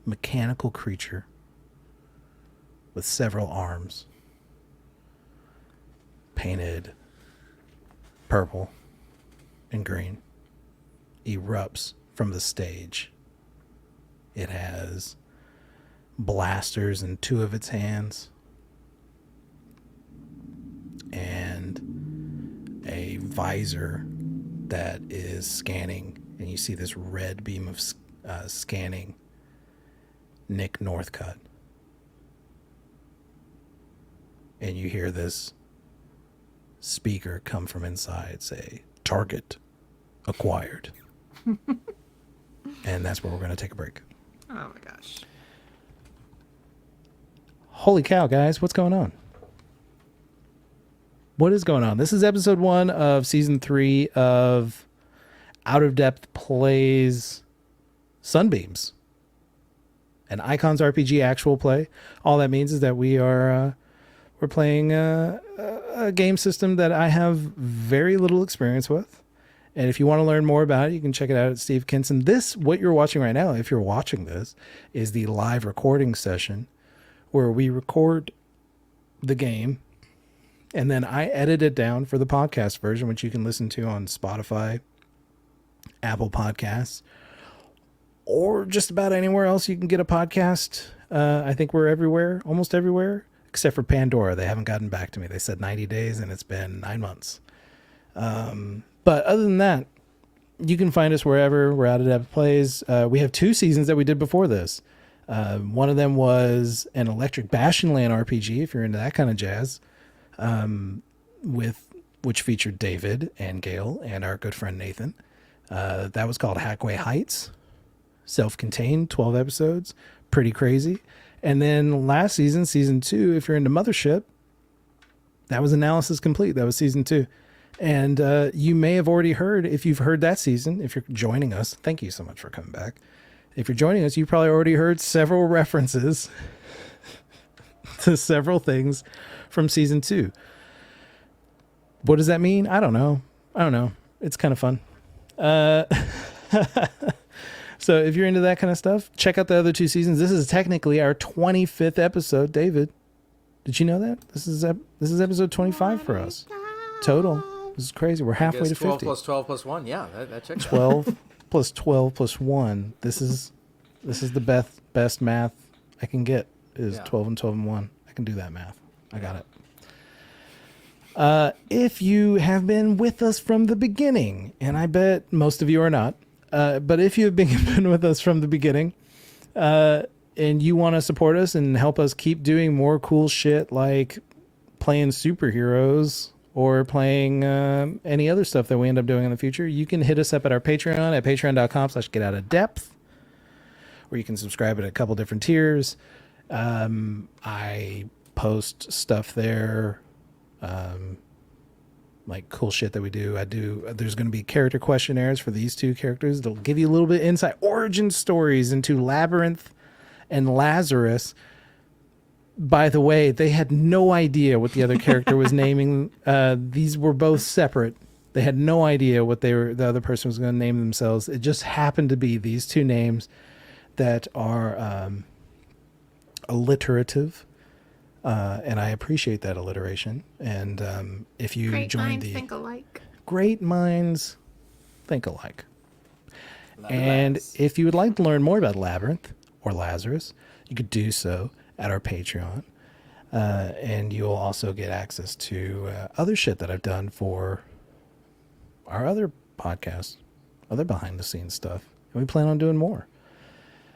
mechanical creature with several arms, painted purple and green, erupts from the stage. It has blasters in 2 of its hands and a visor that is scanning, and you see this red beam of scanning Nick Northcutt. And you hear this speaker come from inside say, target acquired. And that's where we're going to take a break. Oh my gosh. Holy cow, guys, what's going on? What is going on? This is episode 1 of season 3 of Out of Depth Plays Sunbeams, an Icons RPG actual play. All that means is that we're playing a game system that I have very little experience with. And if you want to learn more about it, you can check it out at Steve Kinson. What you're watching right now, if you're watching this, is the live recording session where we record the game and then I edit it down for the podcast version, which you can listen to on Spotify, Apple Podcasts, or just about anywhere else you can get a podcast. I think we're everywhere, almost everywhere, except for Pandora. They haven't gotten back to me. They said 90 days and it's been 9 months. But other than that, you can find us wherever. We're Out of Depth Plays. We have 2 seasons that we did before this. One of them was an Electric Bastionland RPG, if you're into that kind of jazz, which featured David and Gail and our good friend Nathan. That was called Hackway Heights. Self-contained, 12 episodes. Pretty crazy. And then last season, season 2, if you're into Mothership, that was Analysis Complete. That was season 2. And you may have already heard, if you've heard that season, if you're joining us, thank you so much for coming back. If you're joining us, you probably already heard several references to several things from season 2. What does that mean? I don't know. It's kind of fun. So if you're into that kind of stuff, check out the other 2 seasons. This is technically our 25th episode. David, did you know that? This is episode 25 for us. Total. This is crazy. We're halfway to 12 50. 12 plus 12 plus 1. Yeah, that checks out. 12 plus 12 plus 1. This is the best math I can get is 12 and 12 and 1. I can do that math. I got it. If you have been with us from the beginning, and I bet most of you are not, but if you have been with us from the beginning, and you want to support us and help us keep doing more cool shit like playing superheroes or playing any other stuff that we end up doing in the future, you can hit us up at our Patreon at patreon.com/getoutofdepth, where you can subscribe at a couple different tiers. I post stuff there, like cool shit that we do. There's going to be character questionnaires for these 2 characters. They'll give you a little bit of insight, origin stories into Labyrinth and Lazarus. By the way, they had no idea what the other character was naming. These were both separate. They had no idea what the other person was going to name themselves. It just happened to be these 2 names that are alliterative. And I appreciate that alliteration. And if you Great join minds the think alike. Great minds think alike. Labyrinth. And if you would like to learn more about Labyrinth or Lazarus, you could do so at our Patreon. And you'll also get access to other shit that I've done for our other podcasts, other behind the scenes stuff. And we plan on doing more.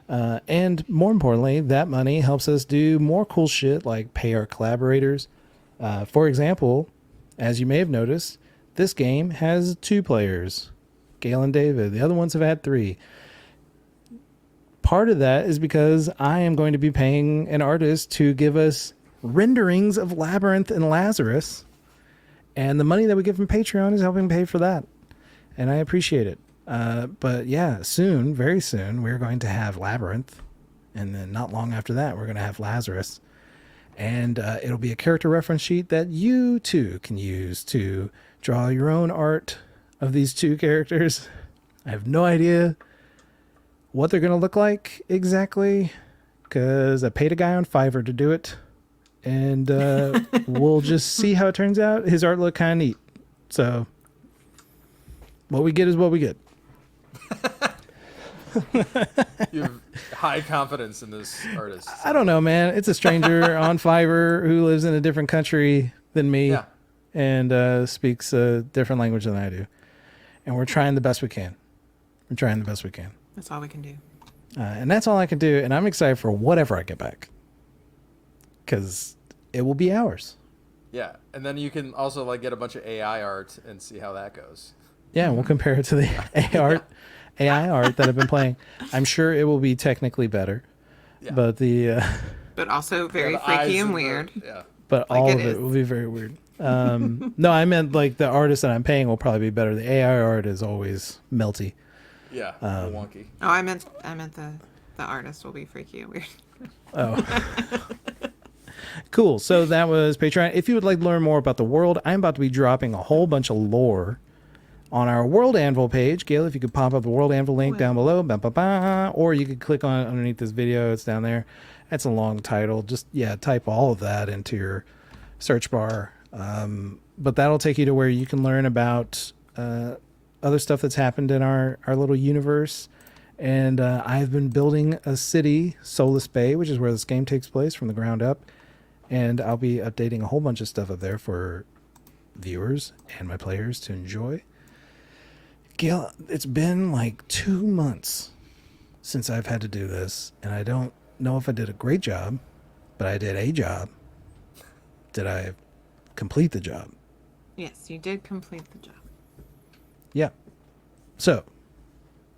And more importantly, that money helps us do more cool shit like pay our collaborators. For example, as you may have noticed, this game has 2 players, Gail and David. The other ones have had 3. Part of that is because I am going to be paying an artist to give us renderings of Labyrinth and Lazarus. And the money that we get from Patreon is helping pay for that. And I appreciate it. But yeah, soon, very soon, we're going to have Labyrinth. And then not long after that, we're going to have Lazarus. And it'll be a character reference sheet that you too can use to draw your own art of these 2 characters. I have no idea what they're going to look like exactly, because I paid a guy on Fiverr to do it. And we'll just see how it turns out. His art looked kind of neat. So what we get is what we get. You have high confidence in this artist. So. I don't know, man. It's a stranger on Fiverr who lives in a different country than me and speaks a different language than I do. And we're trying the best we can. That's all we can do. And that's all I can do. And I'm excited for whatever I get back. Because it will be ours. Yeah. And then you can also like get a bunch of AI art and see how that goes. Yeah, we'll compare it to the AI art that I've been playing. I'm sure it will be technically better. Yeah. But but also very freaky and weird. But like all of it will be very weird. No, I meant like the artist that I'm paying will probably be better. The AI art is always melty. Yeah, wonky. Oh, I meant the artist will be freaky and weird. Oh. Cool. So that was Patreon. If you would like to learn more about the world, I'm about to be dropping a whole bunch of lore on our World Anvil page. Gail, if you could pop up the World Anvil link down below, or you could click on it underneath this video. It's down there. That's a long title. Just, type all of that into your search bar. But that'll take you to where you can learn about other stuff that's happened in our little universe. And I've been building a city, Solis Bay, which is where this game takes place from the ground up. And I'll be updating a whole bunch of stuff up there for viewers and my players to enjoy. Gail, it's been like 2 months since I've had to do this, and I don't know if I did a great job, but I did a job. Did I complete the job? Yes, you did complete the job. Yeah. So,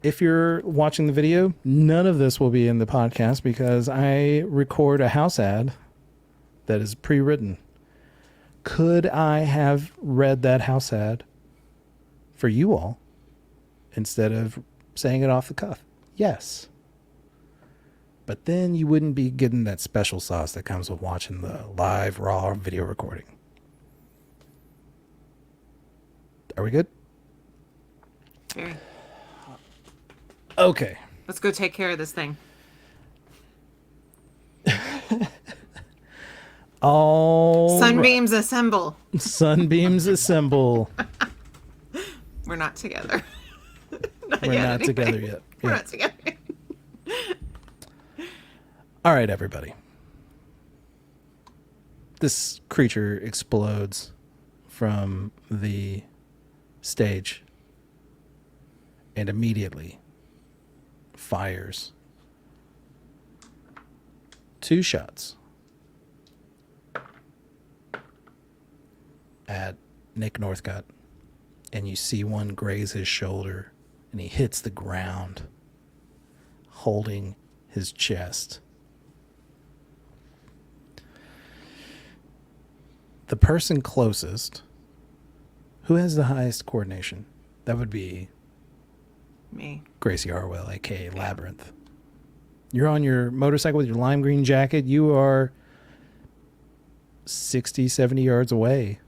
if you're watching the video, none of this will be in the podcast because I record a house ad that is pre-written. Could I have read that house ad for you all instead of saying it off the cuff? Yes. But then you wouldn't be getting that special sauce that comes with watching the live, raw video recording. Are we good? Very. Okay. Let's go take care of this thing. All Sunbeams assemble. Sunbeams assemble. We're not together. We're not together yet. We're not together yet. All right, everybody. This creature explodes from the stage and immediately fires 2 shots at Nick Northcutt, and you see one graze his shoulder, and he hits the ground, holding his chest. The person closest, who has the highest coordination? That would be me. Gracie Hartwell, aka Labyrinth. You're on your motorcycle with your lime green jacket. You are 60, 70 yards away.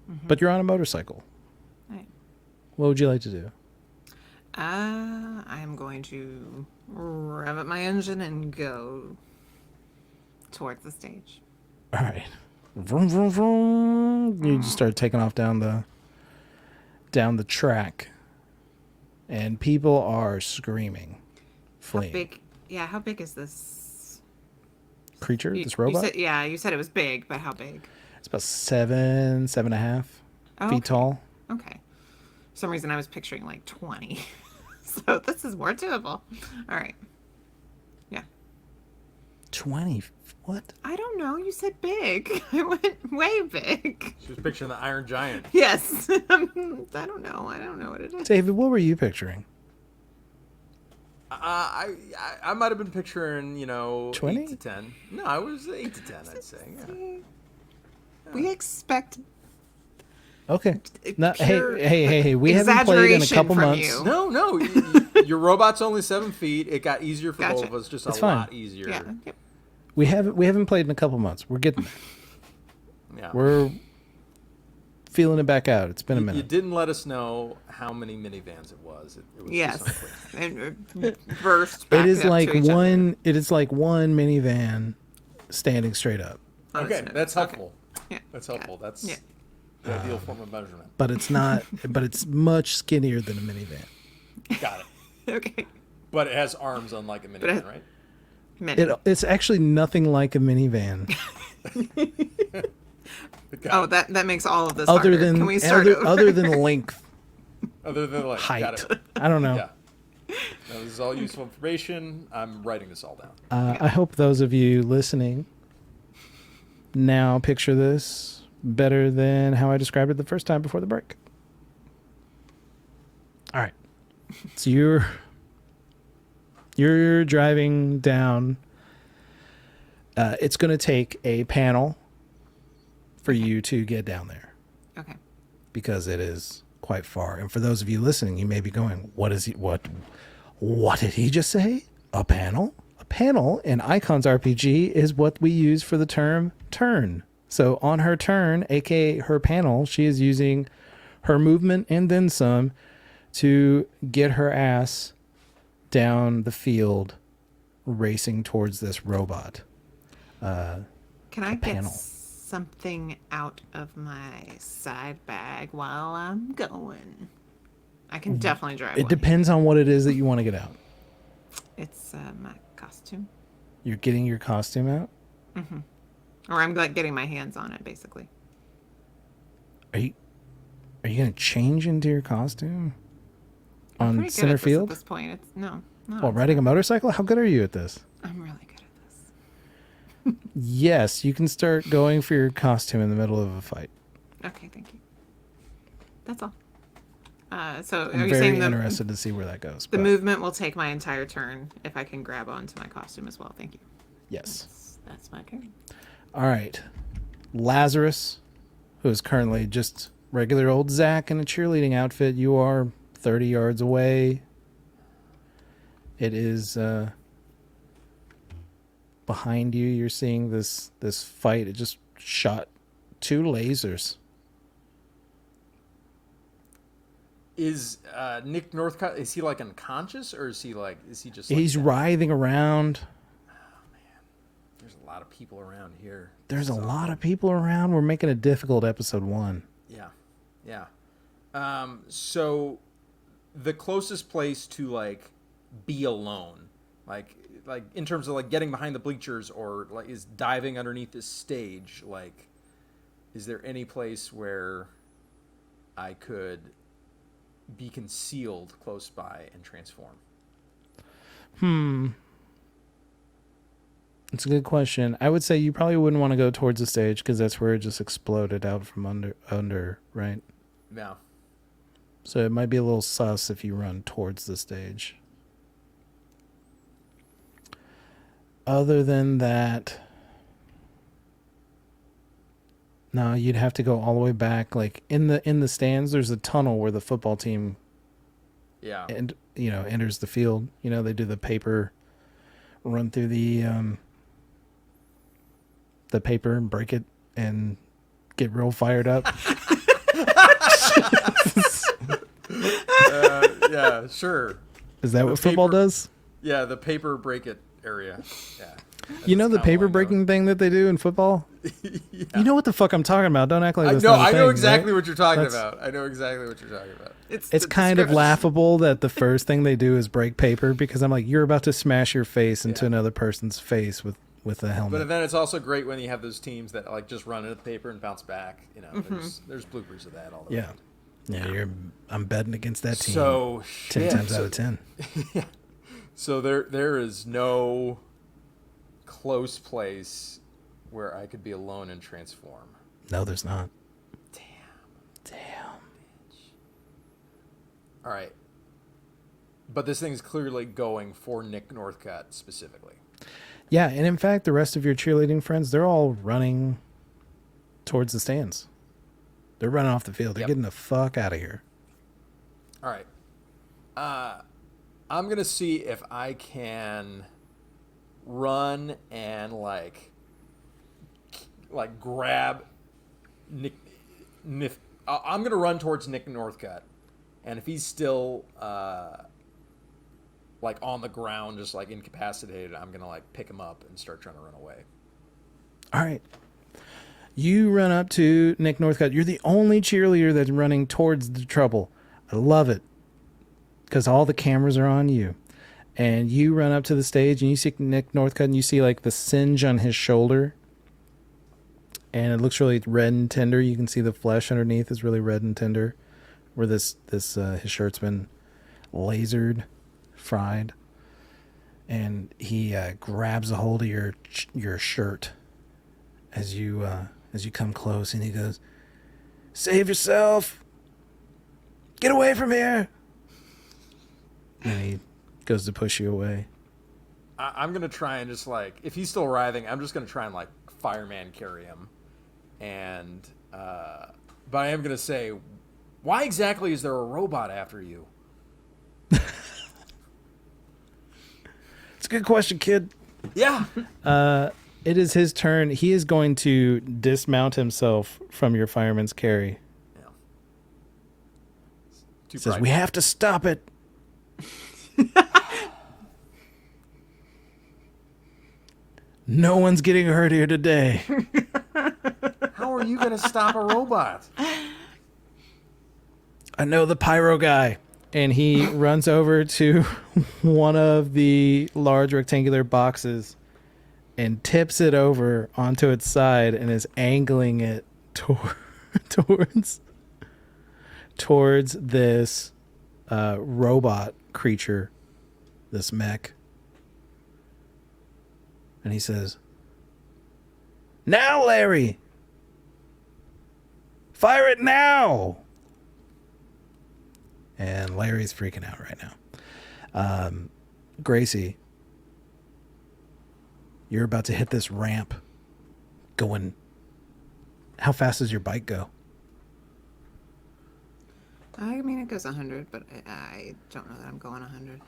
Mm-hmm. But you're on a motorcycle. Right. What would you like to do? I'm going to rev up my engine and go towards the stage. All right. Vroom, vroom, vroom. You just start taking off down the track. And people are screaming, fleeing. How big is this creature, this robot. You said it was big, but how big? It's about 7.5 Oh, feet okay. tall. Okay. For some reason, I was picturing like 20. So this is more doable. All right. Yeah. 20. What? I don't know. You said big. I went way big. She was picturing the Iron Giant. Yes. I don't know. I don't know what it is. David, what were you picturing? I might have been picturing, 20? 8 to 10. No, I was 8 to 10, I'd say. Yeah. We expect Okay. No, pure hey. We haven't played in a exaggeration couple from months. you. No. Your robot's only 7 feet. It got easier for Gotcha. both of us, just It's a fine. lot easier. Yeah. Yep. We haven't played in a couple months. We're getting there. Yeah. We're feeling it back out. It's been a You minute. didn't let us know how many minivans it was. It was Yes. just unclear. And burst back It is up like to each other. one. It is like one minivan standing straight up, Okay, that's helpful. Yeah. That's helpful. That's Yeah. the ideal form of measurement. but it's not. But it's much skinnier than a minivan. Got it. Okay. But it has arms unlike a minivan, it- right? Mini. It's actually nothing like a minivan, Oh, that makes all of this other harder. than Can we start over? other than length, Other than like height. Got it. I don't know. Yeah. No, this is all useful information. I'm writing this all down. I hope those of you listening now picture this better than how I described it the first time before the break. All right. So you're driving down. It's going to take a panel for you to get down there Okay. because it is quite far. And for those of you listening, you may be going, what did he just say? A panel? A panel in Icons RPG is what we use for the term turn. So on her turn, aka her panel, she is using her movement and then some to get her ass down the field racing towards this robot. Can I get panel. something out of my side bag while I'm going? I can definitely drive It one. depends on what it is that you want to get out. It's my costume. You're getting your costume out? Or I'm like getting my hands on it, basically. Are you going to change into your costume I'm on pretty good center at this field? At this point, it's no. While riding a motorcycle? How good are you at this? I'm really good at this. Yes, you can start going for your costume in the middle of a fight. Okay, thank you. That's all. So I'm are you very saying interested to see where that goes. the but movement will take my entire turn if I can grab onto my costume as well? Thank you. Yes. That's my turn. All right. Lazarus, who is currently just regular old Zack in a cheerleading outfit, you are 30 yards away. It is behind you. You're seeing this fight. It just shot 2 lasers. Is Nick Northcutt, is he like unconscious or is he just He's down? writhing around. There's a lot of people around here. There's a lot of people around. We're making a difficult episode 1. Yeah. So the closest place to like be alone, like in terms of like getting behind the bleachers or like is diving underneath this stage, like is there any place where I could be concealed close by and transform? It's a good question. I would say you probably wouldn't want to go towards the stage because that's where it just exploded out from under, right? Yeah. So it might be a little sus if you run towards the stage. Other than that, no, you'd have to go all the way back. Like in the stands, there's a tunnel where the football team Yeah. enters the field. They do the paper run through the paper and break it and get real fired up. Yeah, sure. Is that what football paper- does? Yeah, the paper break it area. Yeah. You know the That's how I paper know. breaking thing that they do in football? Yeah. You know what the fuck I'm talking about. Don't act like that's No, not a I know thing, exactly right? what you're talking That's- about. I know exactly what you're talking about. It's the kind of description. laughable that the first thing they do is break paper because I'm like, you're about to smash your face into another person's face with with a But helmet. then it's also great when you have those teams that like just run into the paper and bounce back. You know, Mm-hmm. there's bloopers of that all the Yeah. Yeah, I'm betting against that team So 10 yeah, times so, out of 10. So there is no close place where I could be alone and transform. No, there's not. Damn. All right. But this thing's clearly going for Nick Northcutt specifically. Yeah, and in fact, the rest of your cheerleading friends, they're all running towards the stands. They're running off the field. They're Yep. getting the fuck out of here. All right. I'm going to see if I can run and like grab Nick. I'm going to run towards Nick Northcutt. And if he's still like on the ground, just like incapacitated, I'm going to like pick him up and start trying to run away. All right. You run up to Nick Northcutt. You're the only cheerleader that's running towards the trouble. I love it because all the cameras are on you. And you run up to the stage and you see Nick Northcutt and you see like the singe on his shoulder. And it looks really red and tender. You can see the flesh underneath is really red and tender. Where his shirt's been lasered, fried. And he grabs a hold of your shirt as you come close, and he goes, "Save yourself! Get away from here!" And he goes to push you away. I'm going to try and just like, if he's still writhing, I'm just going to try and like fireman carry him. And, but I am going to say, why exactly is there a robot after you? It's a good question, kid. Yeah. It is his turn. He is going to dismount himself from your fireman's carry. Yeah. He says, "We have to stop it." No one's getting hurt here today. How are you going to stop a robot? I know the pyro guy. And he runs over to one of the large rectangular boxes and tips it over onto its side and is angling it towards this robot creature, this mech. And he says, "Now, Larry! Fire it now!" And Larry's freaking out right now. Gracie, you're about to hit this ramp going. How fast does your bike go? I mean, it goes 100, but I don't know that I'm going 100.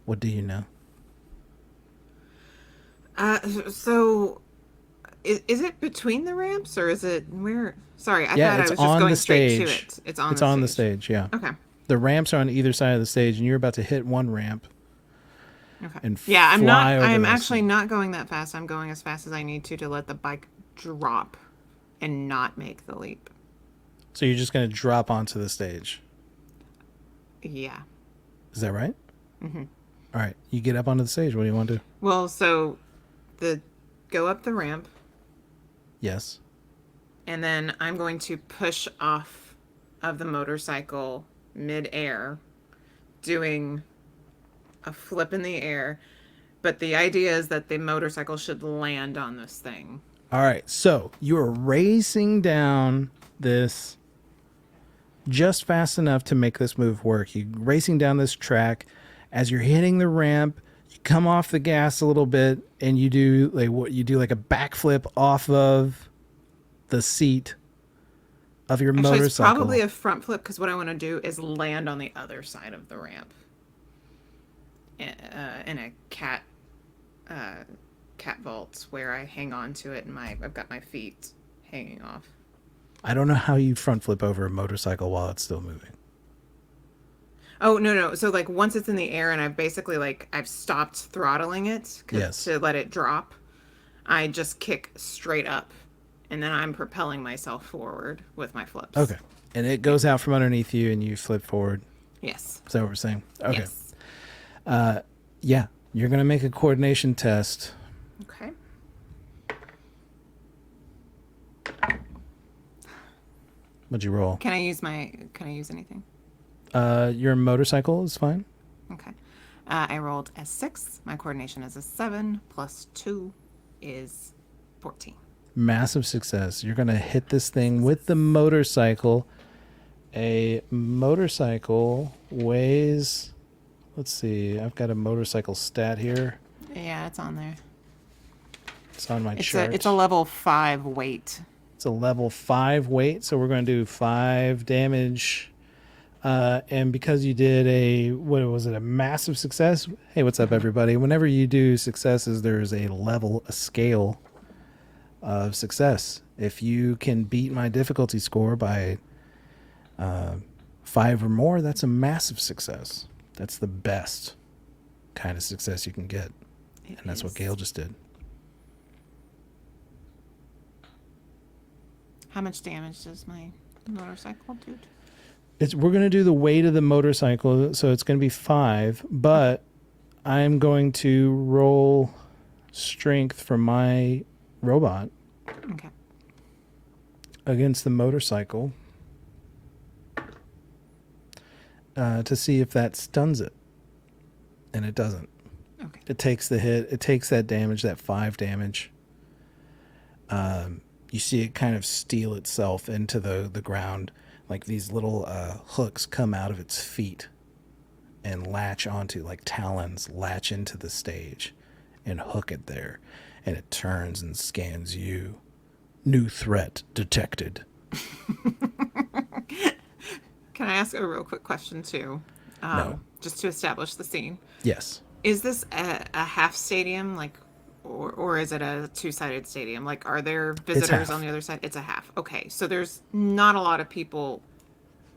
What do you know? So, is it between the ramps or is it where? Sorry, I Yeah, thought I it's was just on going the straight to stage. it. It's on It's the on the stage. stage, yeah. Okay. The ramps are on either side of the stage, and you're about to hit one ramp. Okay. And Yeah, I'm not. fly over I'm this. actually not going that fast. I'm going as fast as I need to let the bike drop, and not make the leap. So you're just going to drop onto the stage. Yeah. Is that right? Mm-hmm. All right. You get up onto the stage. What do you want to do? Well, so go up the ramp, Yes. and then I'm going to push off of the motorcycle mid-air, doing a flip in the air. But the idea is that the motorcycle should land on this thing. All right. So you're racing down this just fast enough to make this move work. You're racing down this track. As you're hitting the ramp, you come off the gas a little bit, and you do like a backflip off of the seat of your Actually, motorcycle. it's probably a front flip because what I want to do is land on the other side of the ramp in a cat vault where I hang on to it and I've got my feet hanging off. I don't know how you front flip over a motorcycle while it's still moving. Oh, no. So like once it's in the air and I've stopped throttling it Yes. to let it drop, I just kick straight up and then I'm propelling myself forward with my flips. Okay. And it goes out from underneath you and you flip forward. Yes. Is that what we're saying? Okay. Yes. Yeah. You're going to make a coordination test Okay. What'd you roll? Can I use anything? Your motorcycle is fine. Okay. I rolled a 6. My coordination is a 7 plus 2 is 14. Massive success. You're going to hit this thing with the motorcycle. A motorcycle weighs, let's see, I've got a motorcycle stat here. Yeah, it's on there. It's on my chart. It's a level 5 weight. It's a level 5 weight, so we're going to do 5 damage. And because you did a massive success? Hey, what's up, everybody? Whenever you do successes, there's a scale of success. If you can beat my difficulty score by 5 or more, that's a massive success. That's the best kind of success you can get. And that's what Gail just did. How much damage does my motorcycle do? We're going to do the weight of the motorcycle, so it's going to be 5, but I'm going to roll strength from my robot Okay. against the motorcycle to see if that stuns it. And it doesn't. Okay. It takes the hit. It takes that damage, that 5 damage. You see it kind of steel itself into the ground. Like these little hooks come out of its feet and latch onto, like talons, latch into the stage and hook it there. And it turns and scans you. New threat detected. Can I ask a real quick question too? No. Just to establish the scene. Yes. Is this a half stadium, like, or is it a 2-sided stadium? Like, are there visitors on the other side? It's a half. Okay, so there's not a lot of people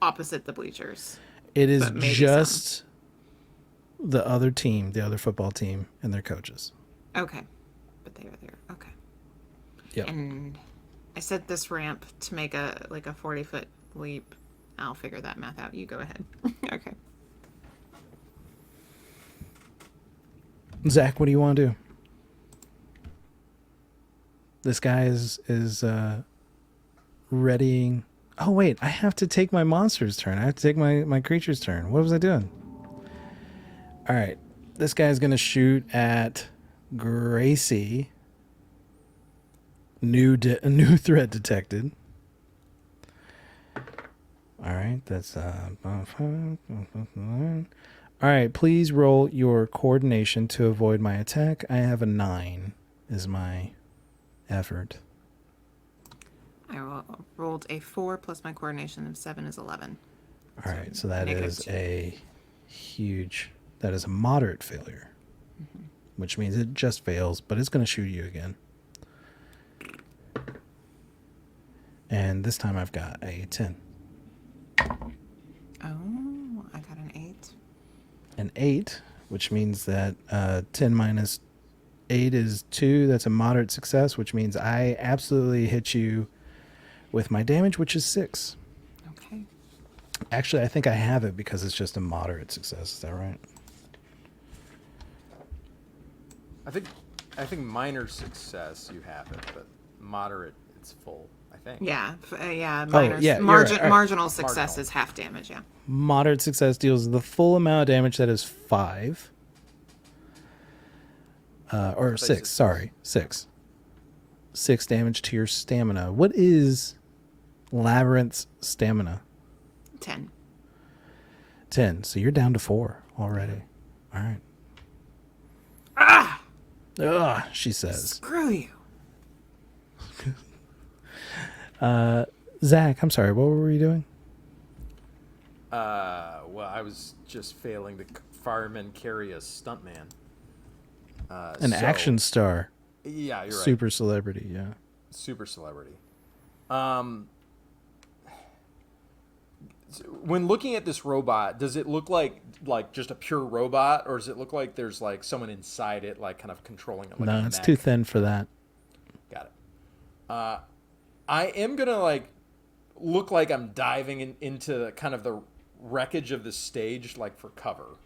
opposite the bleachers. It is just the other team, the other football team, and their coaches. Okay, but they are there. Okay. Yep. And I set this ramp to make a 40-foot leap. I'll figure that math out. You go ahead. Okay. Zack, what do you want to do? This guy is readying. Oh, wait. I have to take my monster's turn. I have to take my creature's turn. What was I doing? All right. This guy's going to shoot at Gracie. New threat detected. All right. That's... All right. Please roll your coordination to avoid my attack. I have a 9 is my effort. I rolled a 4 plus my coordination of 7 is 11. All right, so that is -2. that is a moderate failure, which means it just fails, but it's going to shoot you again. And this time I've got a 10. Oh, I got an 8. An 8, which means that 10 minus 8 is 2. That's a moderate success, which means I absolutely hit you with my damage, which is 6. Okay. Actually, I think I have it because it's just a moderate success. Is that right? I think minor success you have it, but moderate it's full. I think. Yeah, you're right. All right. Marginal success Marginal. is half damage, yeah. Moderate success deals the full amount of damage, that is 5. Or 6, sorry. 6. 6 damage to your stamina. What is Labyrinth's stamina? 10. 10. So you're down to 4 already. All right. Ah! Ugh, she says. Screw you. Zack, I'm sorry. What were you doing? Well, I was just failing the fireman carry a stuntman. An action star. Yeah, you're right. Super celebrity, yeah. Super celebrity. When looking at this robot, does it look like just a pure robot, or does it look like there's like someone inside it, like kind of controlling it? Like No, it's too thin for that. Got it. I am gonna like look like I'm diving into kind of the wreckage of the stage, like for cover.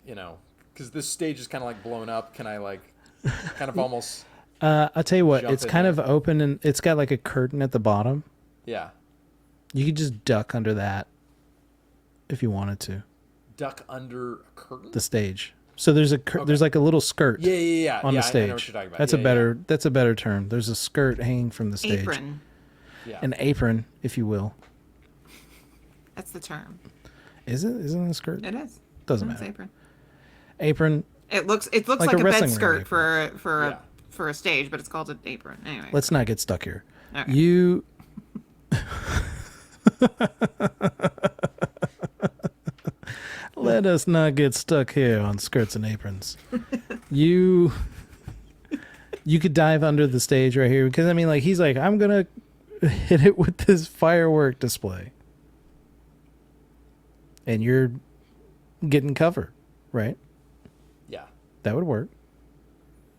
You know, because this stage is kind of like blown up. Can I like kind of almost. I'll tell you what, Jump it's in kind of there. open and it's got like a curtain at the bottom. Yeah. You could just duck under that if you wanted to. Duck under a curtain? The stage. So there's there's like a little skirt Yeah. on the stage. I know what you're talking about. That's that's a better term. There's a skirt hanging from the stage. Apron. Yeah. An apron, if you will. That's the term. Is it? Isn't it a skirt? It is. Doesn't It's matter. apron. Apron. It looks like Like a a bed wrestling skirt ring for a stage, but it's called an apron. Anyway. Let's not get stuck here. Okay. You let us not get stuck here on skirts and aprons. You could dive under the stage right here because I mean, like he's like, I'm gonna hit it with this firework display, and you're getting cover, right? Yeah. That would work.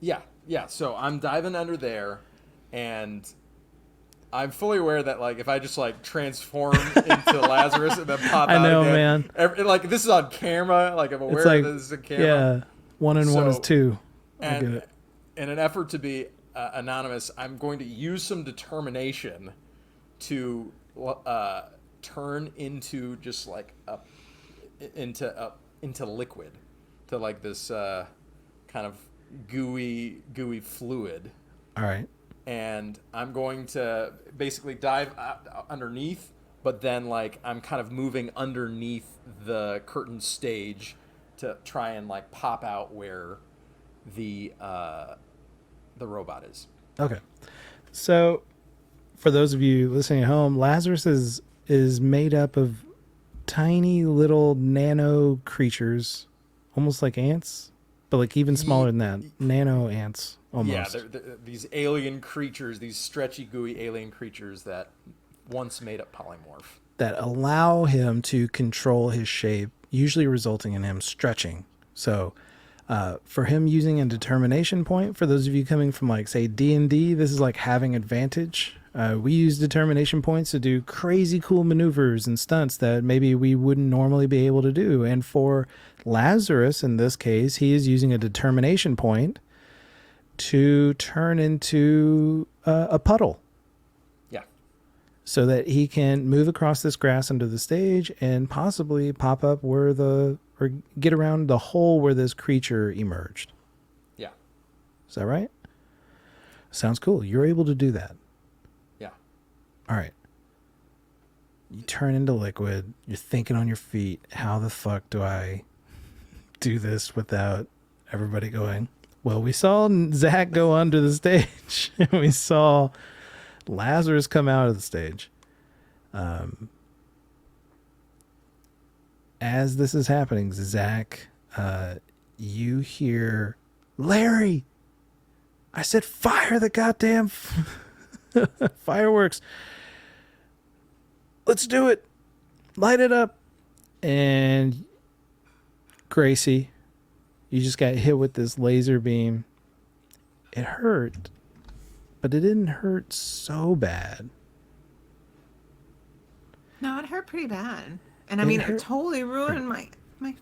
Yeah. So I'm diving under there, and I'm fully aware that like if I just like transform into Lazarus and then pop I out know, again, man. like this is on camera. Like I'm aware It's like, that this is a camera. yeah, 1 and 1 is So- 2. I get And it. in an effort to be anonymous, I'm going to use some determination to turn into just like into liquid, to like this kind of gooey fluid. All right. And I'm going to basically dive underneath, but then like I'm kind of moving underneath the curtain stage to try and like pop out where the robot is. Okay. So, for those of you listening at home, Lazarus is made up of tiny little nano creatures, almost like ants, but like even smaller than that. Nano ants, almost. Yeah, they're these alien creatures, these stretchy, gooey alien creatures that once made up polymorph. That allow him to control his shape, usually resulting in him stretching. So, for him using a determination point, for those of you coming from like say D&D, this is like having advantage. We use determination points to do crazy cool maneuvers and stunts that maybe we wouldn't normally be able to do. And for Lazarus, in this case, he is using a determination point to turn into a puddle. Yeah. So that he can move across this grass under the stage and possibly pop up or get around the hole where this creature emerged. Yeah. Is that right? Sounds cool. You're able to do that. Yeah. All right. You turn into liquid. You're thinking on your feet, how the fuck do I do this without everybody going? Well, we saw Zack go under the stage. And we saw Lazarus come out of the stage. As this is happening, Zack, you hear, Larry, I said fire the goddamn fireworks. Let's do it. Light it up. And Gracie, you just got hit with this laser beam. It hurt, but it didn't hurt so bad. No, it hurt pretty bad. And I mean, hurt. it totally ruined my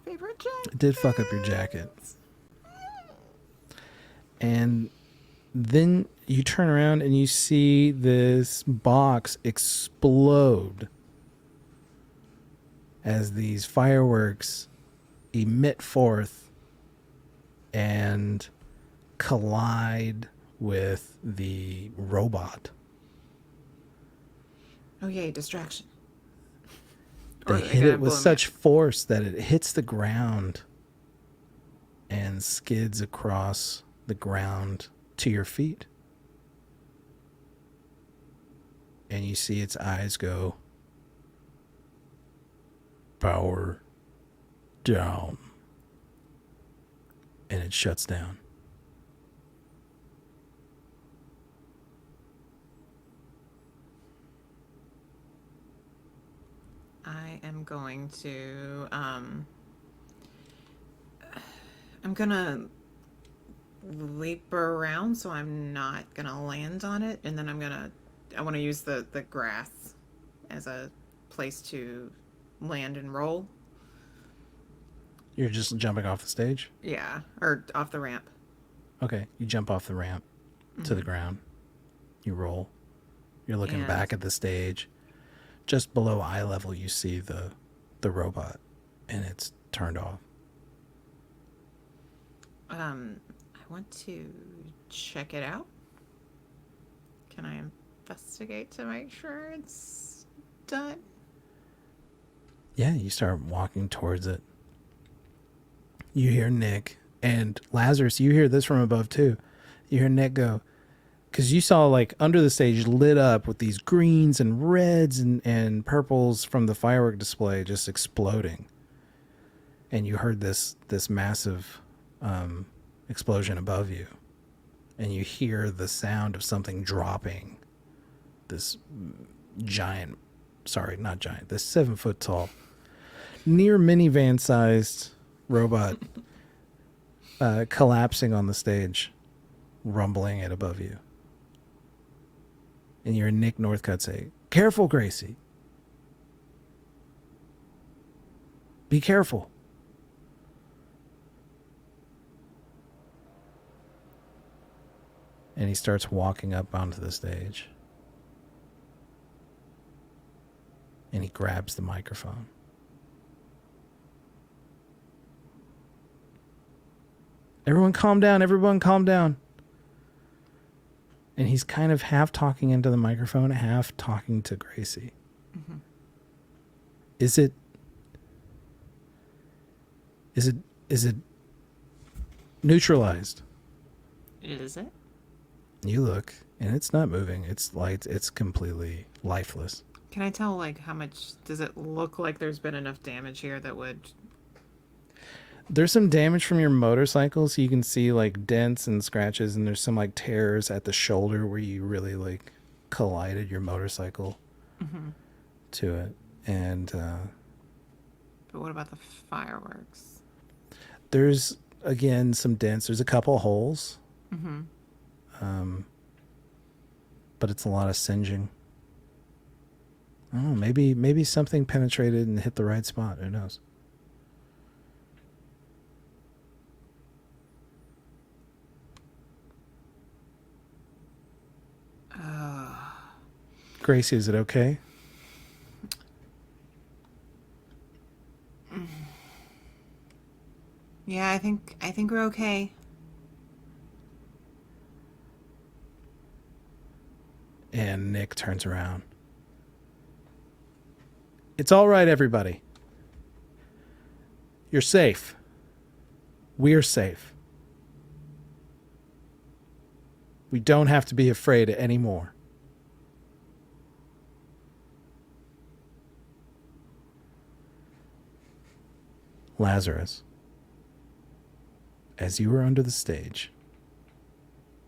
favorite jacket. It did fuck up your jacket. And then you turn around and you see this box explode as these fireworks emit forth and collide with the robot. Oh, yay, distraction. They Or hit gonna it with blow me such up. force that it hits the ground and skids across the ground to your feet. And you see its eyes go, power down. And it shuts down. I am going to I'm gonna leap around so I'm not gonna land on it, and then I want to use the grass as a place to land and roll. You're just jumping off the stage? Yeah, or off the ramp. Okay, you jump off the ramp to the ground. You roll. You're looking back at the stage. Just below eye level, you see the robot, and it's turned off. I want to check it out. Can I investigate to make sure it's done? Yeah, you start walking towards it. You hear Nick and Lazarus. You hear this from above too. You hear Nick go, because you saw like under the stage lit up with these greens and reds and purples from the firework display just exploding. And you heard this massive explosion above you. And you hear the sound of something dropping. This giant, sorry, not giant, this 7 foot tall, near minivan sized robot collapsing on the stage, rumbling it above you. And you hear Nick Northcutt say, "Careful, Gracie. Be careful." And he starts walking up onto the stage. And he grabs the microphone. "Everyone calm down, everyone calm down." And he's kind of half talking into the microphone, half talking to Gracie. Mm-hmm. Is it neutralized? Is it? You look, and it's not moving. It's light. It's completely lifeless. Can I tell, like, how much does it look like there's been enough damage here that would... There's some damage from your motorcycle, so you can see, like, dents and scratches, and there's some, like, tears at the shoulder where you really, like, collided your motorcycle to it. And, But what about the fireworks? There's, again, some dents. There's a couple holes. But it's a lot of singeing. I don't know, maybe something penetrated and hit the right spot. Who knows? Gracie, is it okay? Yeah, I think we're okay. And Nick turns around. "It's all right, everybody. You're safe. We're safe. We don't have to be afraid anymore." Lazarus, as you were under the stage,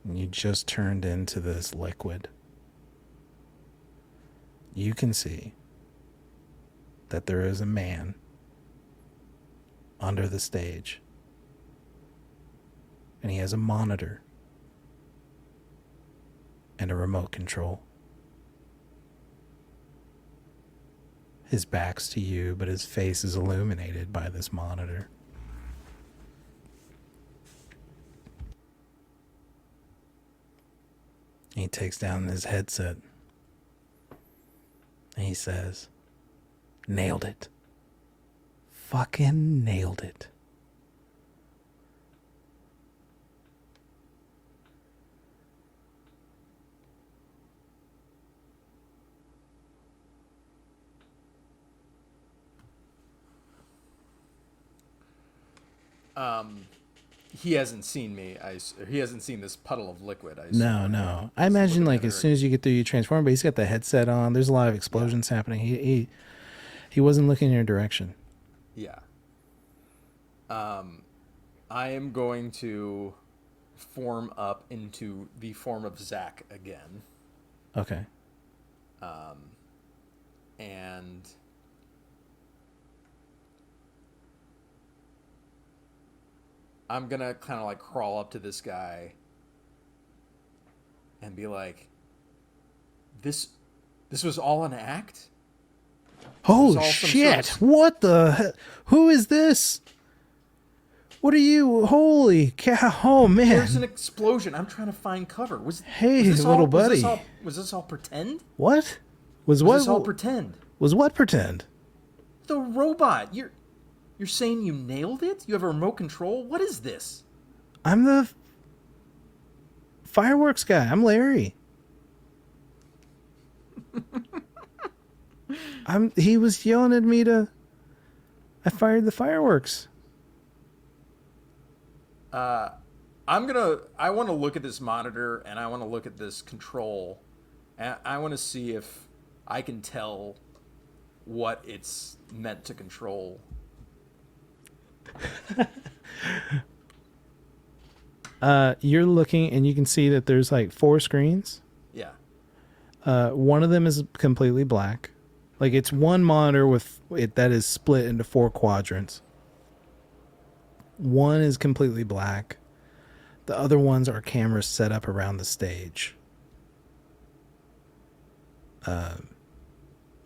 and you just turned into this liquid, you can see that there is a man under the stage, and he has a monitor and a remote control. His back's to you, but his face is illuminated by this monitor. He takes down his headset. And he says, "Nailed it. Fucking nailed it." He hasn't seen me. He hasn't seen this puddle of liquid. No. I imagine like as soon as you get through, you transform. But he's got the headset on. There's a lot of explosions happening. He wasn't looking in your direction. Yeah. I am going to form up into the form of Zack again. Okay. And I'm gonna kind of like crawl up to this guy and be like, this was all an act? Holy shit. What the? Who is this? What are you? Holy cow! Oh man! There's an explosion. I'm trying to find cover. Hey, was this little all, buddy. Was this all pretend? What? Was this all pretend? Was what pretend? The robot. You're saying you nailed it? You have a remote control? What is this? I'm the fireworks guy. I'm Larry. He was yelling at me I fired the fireworks. I want to look at this monitor and I want to look at this control. And I want to see if I can tell what it's meant to control. You're looking and you can see that there's like 4 screens. Yeah. One of them is completely black. Like it's one monitor with it that is split into 4 quadrants. One is completely black. The other ones are cameras set up around the stage.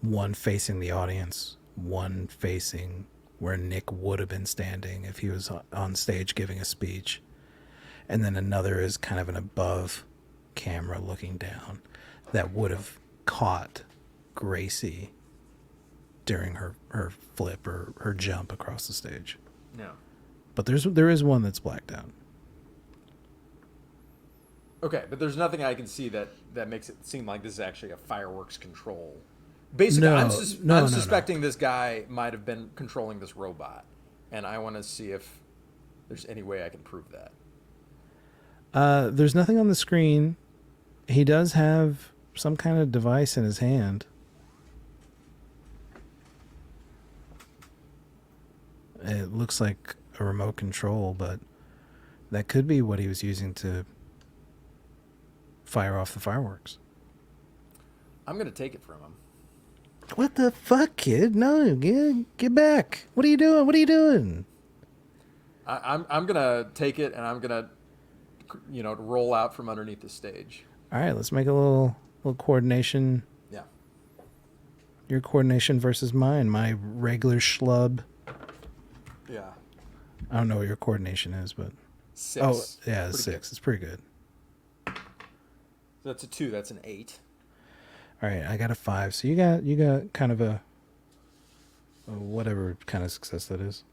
One facing the audience, one facing where Nick would have been standing if he was on stage giving a speech. And then another is kind of an above camera looking down that would have caught Gracie during her flip or her jump across the stage. No. But there is one that's blacked out. Okay, but there's nothing I can see that makes it seem like this is actually a fireworks control. Basically, I'm suspecting this guy might have been controlling this robot, and I want to see if there's any way I can prove that. There's nothing on the screen. He does have some kind of device in his hand. It looks like a remote control, but that could be what he was using to fire off the fireworks. I'm going to take it from him. What the fuck, kid? No, get back. What are you doing? What are you doing? I'm going to take it, and I'm going to, roll out from underneath the stage. All right, let's make a little coordination. Yeah. Your coordination versus mine. My regular schlub. Yeah. I don't know what your coordination is, but 6. Oh, yeah, it's 6. Good. It's pretty good. So that's a 2. That's an 8. All right, I got a 5. So you got kind of a whatever kind of success that is.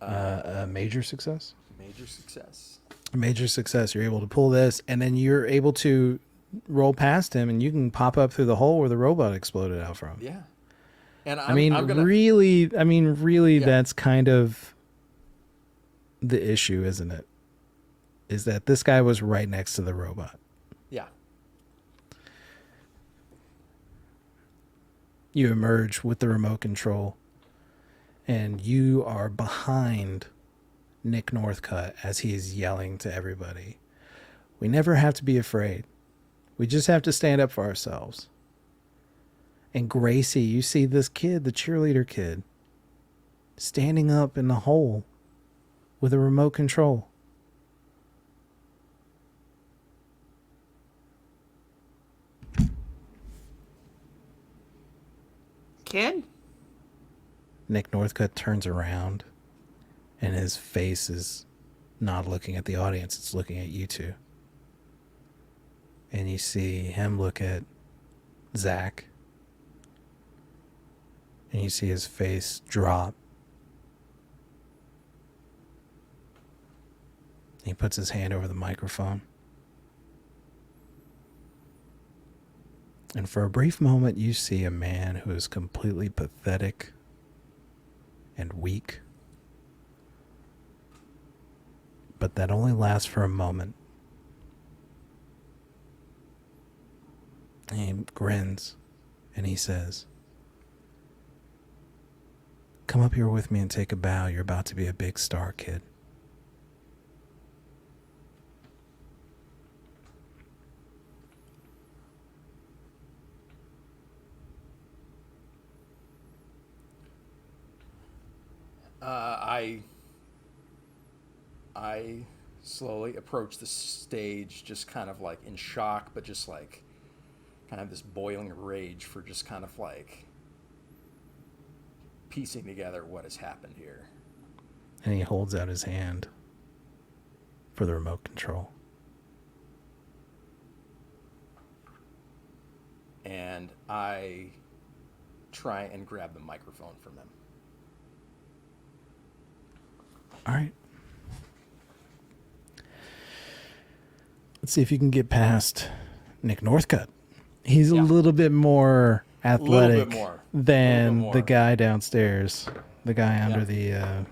A major success. Major success. Major success. You're able to pull this, and then you're able to roll past him, and you can pop up through the hole where the robot exploded out from. Yeah. And I'm gonna, really, yeah. That's kind of the issue, isn't it? Is that this guy was right next to the robot. Yeah. You emerge with the remote control, and you are behind Nick Northcutt as he is yelling to everybody. We never have to be afraid. We just have to stand up for ourselves. And Gracie, you see this kid, the cheerleader kid, standing up in the hole with a remote control. Kid? Nick Northcutt turns around, and his face is not looking at the audience, it's looking at you two. And you see him look at Zack, and you see his face drop. He puts his hand over the microphone. And for a brief moment, you see a man who is completely pathetic and weak. But that only lasts for a moment. And he grins and he says, "Come up here with me and take a bow. You're about to be a big star, kid." I slowly approach the stage, just kind of like in shock, but just like kind of this boiling rage for just kind of like piecing together what has happened here. And he holds out his hand for the remote control. And I try and grab the microphone from him. All right. Let's see if you can get past Nick Northcutt. He's a little bit more athletic than the guy downstairs. The guy under the...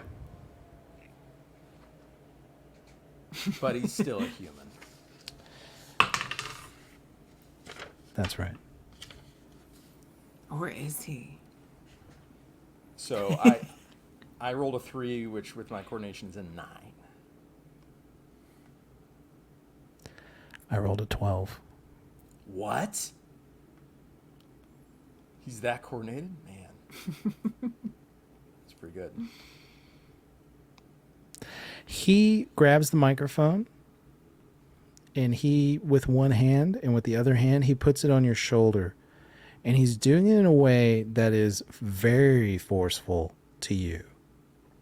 But he's still a human. That's right. Or is he? So I rolled a 3, which with my coordination is a 9. I rolled a 12. What? He's that coordinated? Man. It's pretty good. He grabs the microphone and he, with one hand and with the other hand, he puts it on your shoulder. And he's doing it in a way that is very forceful to you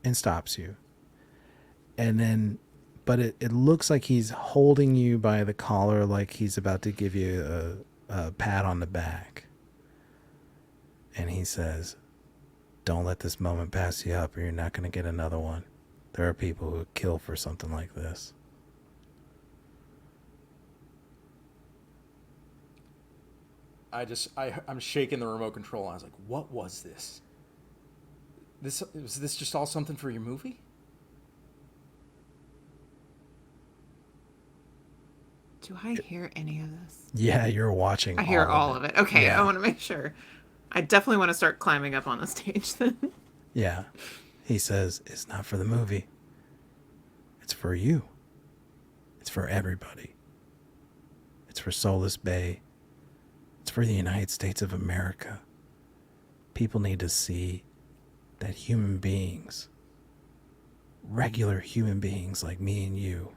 and stops you. And then, but it looks like he's holding you by the collar, like he's about to give you a pat on the back. And he says, "Don't let this moment pass you up or you're not going to get another one. There are people who would kill for something like this." I'm shaking the remote control. I was like, what was this? Was this just all something for your movie? Do I hear any of this? Yeah, you're watching. I hear all of it. Okay, Yeah. I want to make sure. I definitely want to start climbing up on the stage then. Yeah. He says, "It's not for the movie. It's for you. It's for everybody. It's for Solis Bay. It's for the United States of America. People need to see that human beings, regular human beings like me and you,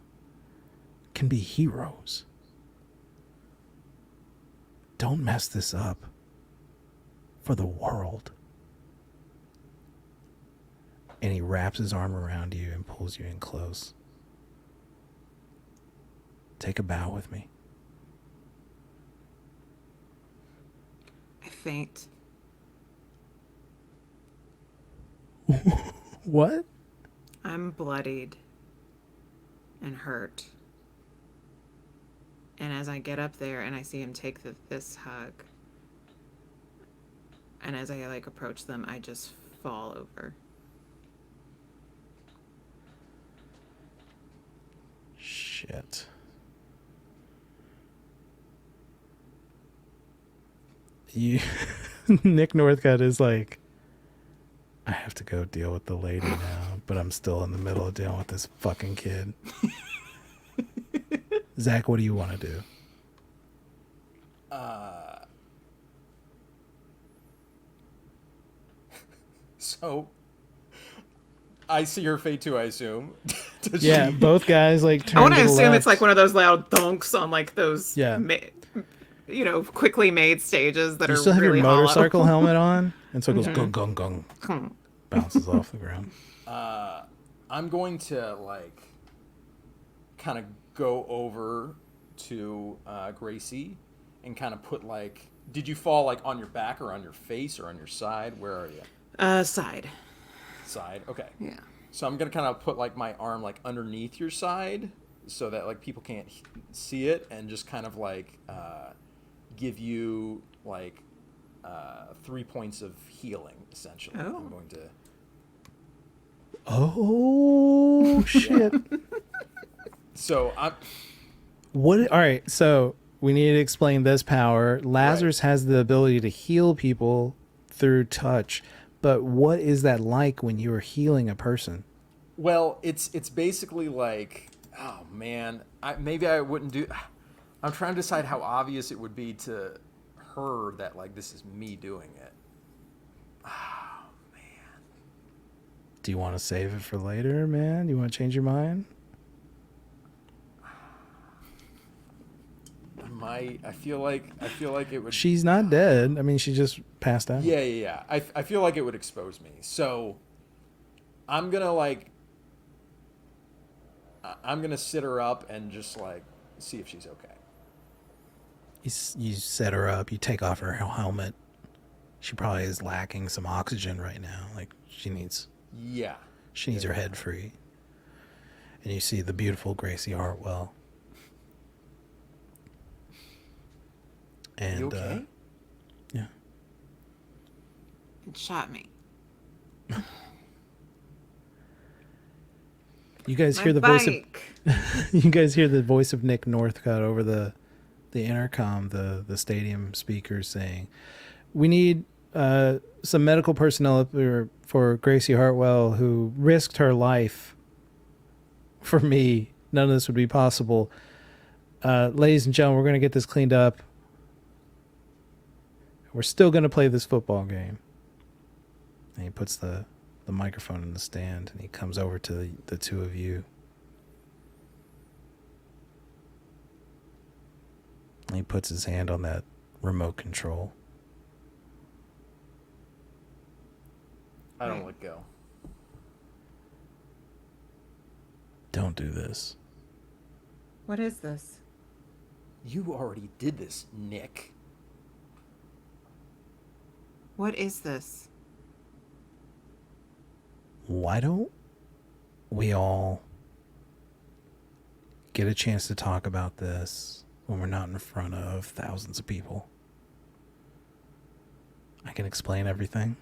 can be heroes. Don't mess this up for the world." And he wraps his arm around you and pulls you in close. Take a bow with me. I faint. What? I'm bloodied and hurt. And as I get up there and I see him take this hug, and as I approach them, I just fall over. Shit. You, Nick Northcutt is like, "I have to go deal with the lady now, but I'm still in the middle of dealing with this fucking kid." Zach, what do you want to do? So I see her fate too, I assume. Yeah, both guys turn I want to to the assume it's left. one of those loud thunks on those, Yeah. quickly made stages that You are still have really your motorcycle hollow. helmet on, and so it goes gung gung gung, bounces off the ground. I'm going to kind of go over to Gracie and kind of put did you fall on your back or on your face or on your side? Where are you? Side. Side. Okay. Yeah. So I'm gonna kind of put my arm underneath your side so that people can't see it, and just kind of give you 3 points of healing essentially. Oh. I'm going to. Oh shit! So I'm. What? All right. So we need to explain this power. Lazarus has the ability to heal people through touch, but what is that like when you are healing a person? Well, it's basically oh man, maybe I wouldn't do. I'm trying to decide how obvious it would be to her that this is me doing it. Oh man. Do you want to save it for later, man? You want to change your mind? I feel like it would. She's not dead. I mean, she just passed out. Yeah. I feel like it would expose me. So I'm gonna I'm gonna sit her up and just like see if she's okay. You set her up. You take off her helmet. She probably is lacking some oxygen right now. Like she needs Yeah. her head free. And you see the beautiful Gracie Hartwell. And You okay? yeah. It shot me. You guys My hear the bike. you guys hear the voice of Nick Northcutt over the intercom, the stadium speakers saying, "We need some medical personnel up there for Gracie Hartwell, who risked her life for me. None of this would be possible. Ladies and gentlemen, we're going to get this cleaned up. We're still going to play this football game." And he puts the microphone in the stand, and he comes over to the two of you. And he puts his hand on that remote control. I don't let go. Don't do this. What is this? You already did this, Nick. What is this? Why don't we all get a chance to talk about this when we're not in front of thousands of people? I can explain everything.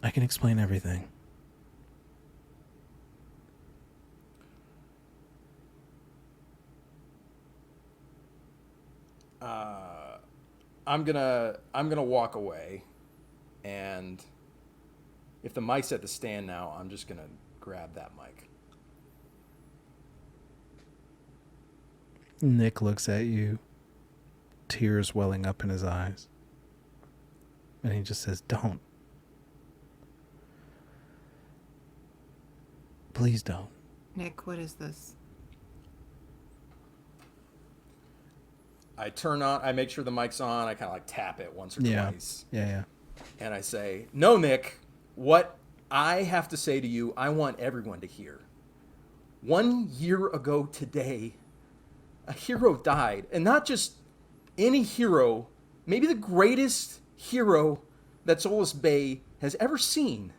I can explain everything. I'm gonna walk away, and if the mic's at the stand now, I'm just gonna grab that mic. Nick looks at you, tears welling up in his eyes, and he just says, "Don't. Please don't." Nick, what is this? I make sure the mic's on. I kind of like tap it once or twice. Yeah. And I say, "No, Nick, what I have to say to you, I want everyone to hear. 1 year ago today, a hero died. And not just any hero, maybe the greatest hero that Solis Bay has ever seen.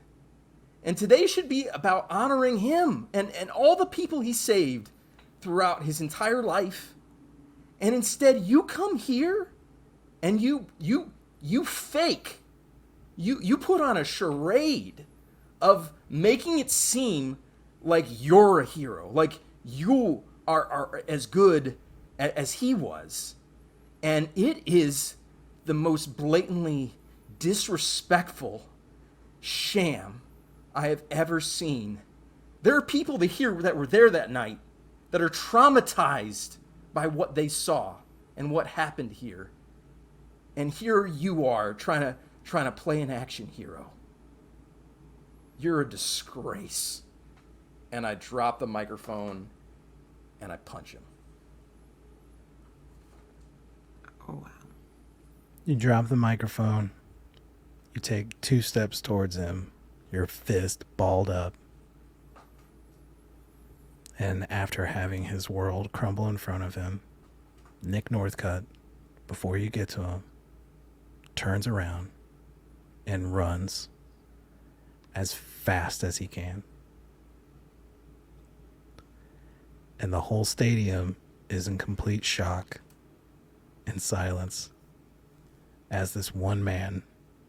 And today should be about honoring him and all the people he saved throughout his entire life. And instead, you come here and you fake. You put on a charade of making it seem like you're a hero, like you are as good as he was. And it is the most blatantly disrespectful sham I have ever seen. There are people that were there that night that are traumatized by what they saw and what happened here. And here you are trying to play an action hero. You're a disgrace. And I drop the microphone and I punch him. Oh, wow. You drop the microphone. You take 2 steps towards him, your fist balled up. And after having his world crumble in front of him, Nick Northcutt, before you get to him, turns around and runs as fast as he can. And the whole stadium is in complete shock and silence as this one man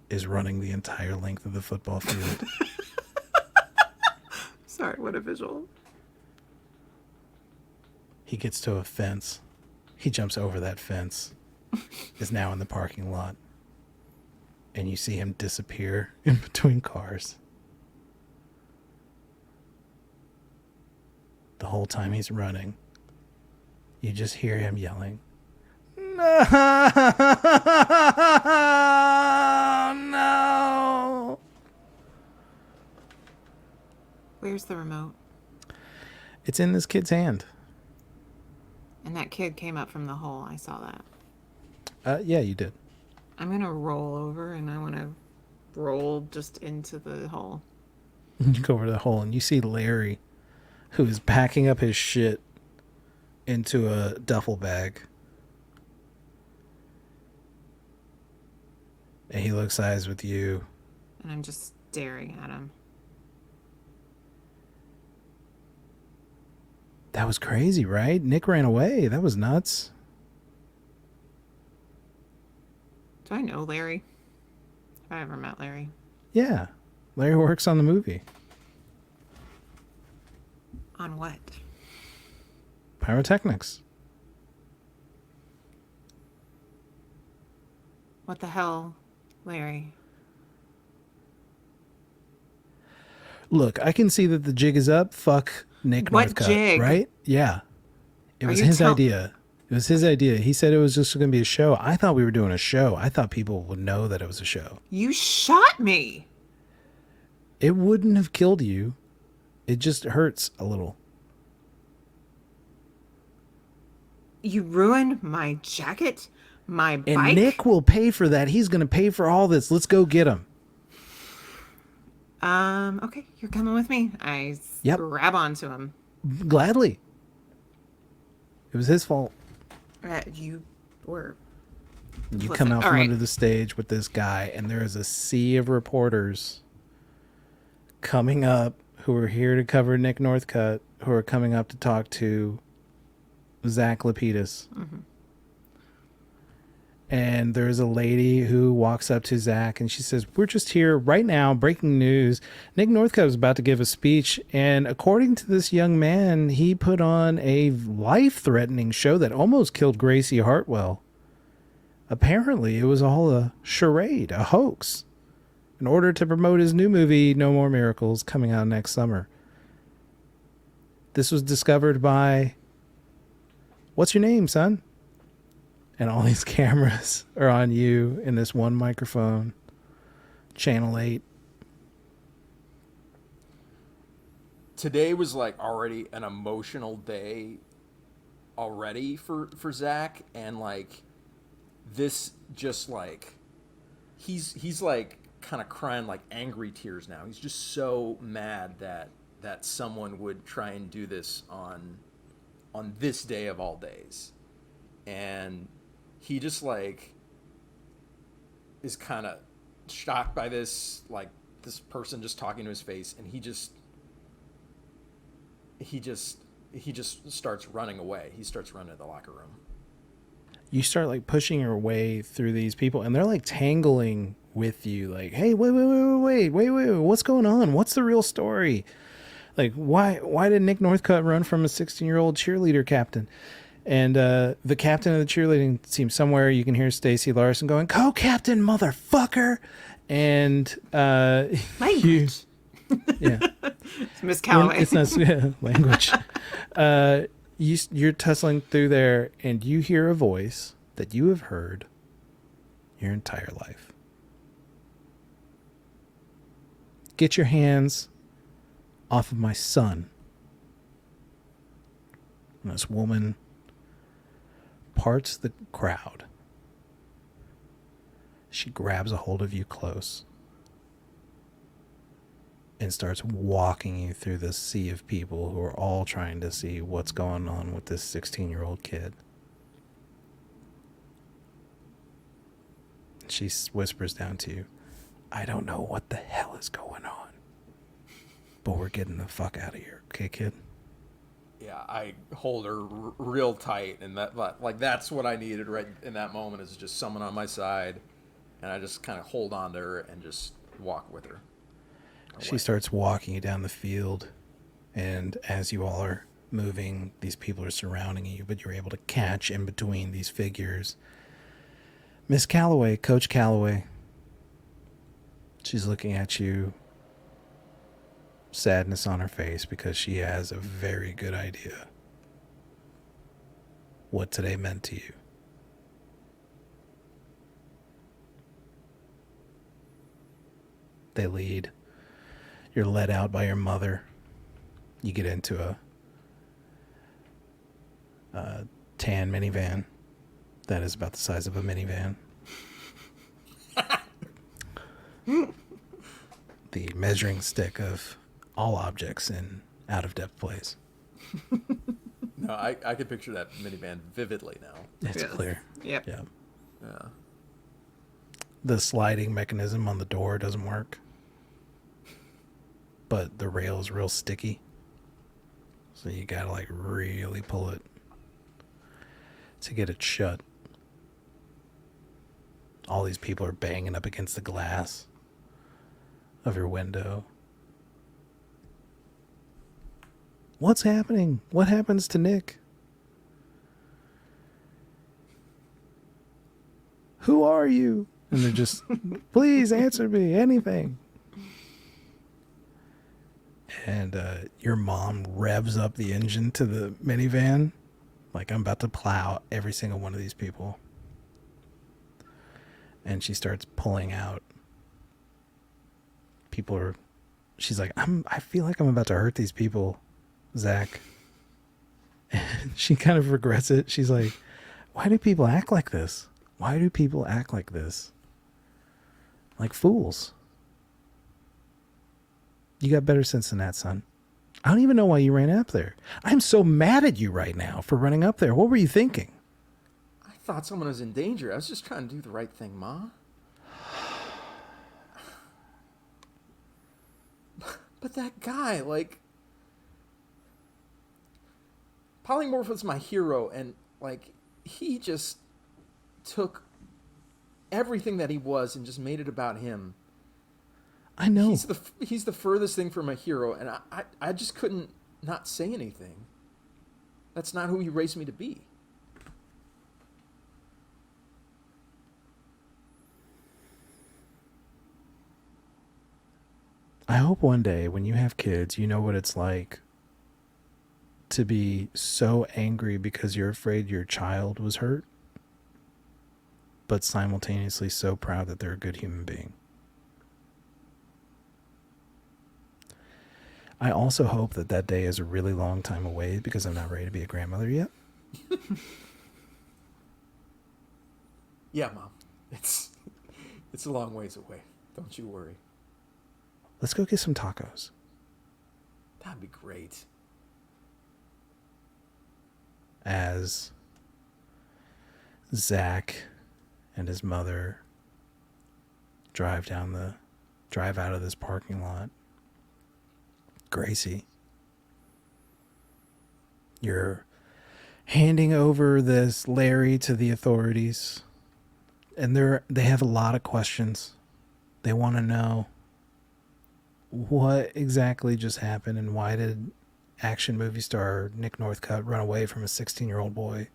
is running the entire length of the football field. Sorry, what a visual. He gets to a fence. He jumps over that fence, is now in the parking lot. And you see him disappear in between cars. The whole time he's running, you just hear him yelling, "No, no." Where's the remote? It's in this kid's hand. And that kid came up from the hole. I saw that. Yeah, you did. I'm going to roll over and I want to roll just into the hole. You go over to the hole and you see Larry, who is packing up his shit into a duffel bag. And he looks eyes with you. And I'm just staring at him. That was crazy, right? Nick ran away. That was nuts. Do I know Larry? Have I ever met Larry? Yeah. Larry works on the movie. On what? Pyrotechnics. What the hell, Larry? Look, I can see that the jig is up. Fuck Nick What Northcutt, jig? right? Yeah. It Are was you his tell- idea. It was his idea. He said it was just going to be a show. I thought we were doing a show. I thought people would know that it was a show. You shot me! It wouldn't have killed you. It just hurts a little. You ruined my jacket, my And bike. Nick will pay for that. He's going to pay for all this. Let's go get him. Okay, you're coming with me. I Yep. grab onto him. Gladly. It was his fault. You were. You Listen, come out all from right. under the stage with this guy, and there is a sea of reporters coming up who are here to cover Nick Northcutt, who are coming up to talk to Zack Lapidus. Mm-hmm. And there's a lady who walks up to Zack and she says, "We're just here right now, breaking news. Nick Northcutt is about to give a speech. And according to this young man, he put on a life-threatening show that almost killed Gracie Hartwell. Apparently, it was all a charade, a hoax, in order to promote his new movie, No More Miracles, coming out next summer. This was discovered by, what's your name, son?" And all these cameras are on you in this one microphone. Channel 8. Today was like already an emotional day already for Zack, and like this just like he's like kind of crying like angry tears now. He's just so mad that someone would try and do this on this day of all days. And he just like is kind of shocked by this, like this person just talking to his face, and he just starts running away. He starts running to the locker room. You start like pushing your way through these people, and they're like tangling with you, like, "Hey, wait, what's going on? What's the real story? Like, why did Nick Northcutt run from a 16-year-old cheerleader captain?" And the captain of the cheerleading team, somewhere you can hear Stacey Larson going, "Co-captain, motherfucker!" And Language. yeah, It's Miss Calloway. it's not language. You're tussling through there, and you hear a voice that you have heard your entire life. "Get your hands off of my son." And this woman parts the crowd. She grabs a hold of you close and starts walking you through this sea of people who are all trying to see what's going on with this 16-year-old kid. She whispers down to you, "I don't know what the hell is going on, but we're getting the fuck out of here, okay, kid?" Yeah, I hold her real tight, and that's what I needed right in that moment, is just someone on my side, and I just kind of hold on to her and just walk with her. She starts walking you down the field, and as you all are moving, these people are surrounding you, but you're able to catch in between these figures Miss Calloway, Coach Calloway. She's looking at you, sadness on her face, because she has a very good idea what today meant to you. They lead. You're led out by your mother. You get into a tan minivan that is about the size of a minivan. The measuring stick of all objects in out of depth place. No, I could picture that minivan vividly now. It's Yes. clear. Yep. Yeah. Yeah. The sliding mechanism on the door doesn't work, but the rail is real sticky. So you gotta like really pull it to get it shut. All these people are banging up against the glass of your window. What's happening? What happens to Nick? Who are you? And they're just, please answer me, anything. And your mom revs up the engine to the minivan. Like, I'm about to plow every single one of these people. And she starts pulling out. She's like, I feel like I'm about to hurt these people, Zack. And she kind of regrets it. She's like, why do people act like this? Why do people act like this? Like fools. You got better sense than that, son. I don't even know why you ran up there. I'm so mad at you right now for running up there. What were you thinking? I thought someone was in danger. I was just trying to do the right thing, Ma. But that guy, like... Polymorph was my hero, and, like, he just took everything that he was and just made it about him. I know. He's the furthest thing from a hero, and I just couldn't not say anything. That's not who he raised me to be. I hope one day when you have kids, you know what it's like to be so angry because you're afraid your child was hurt, but simultaneously so proud that they're a good human being. I also hope that that day is a really long time away because I'm not ready to be a grandmother yet. Yeah, Mom. It's a long ways away. Don't you worry. Let's go get some tacos. That'd be great. As Zack and his mother drive out of this parking lot. Gracie, you're handing over this Larry to the authorities, and they have a lot of questions. They want to know what exactly just happened and why did action movie star Nick Northcutt run away from a 16-year-old boy.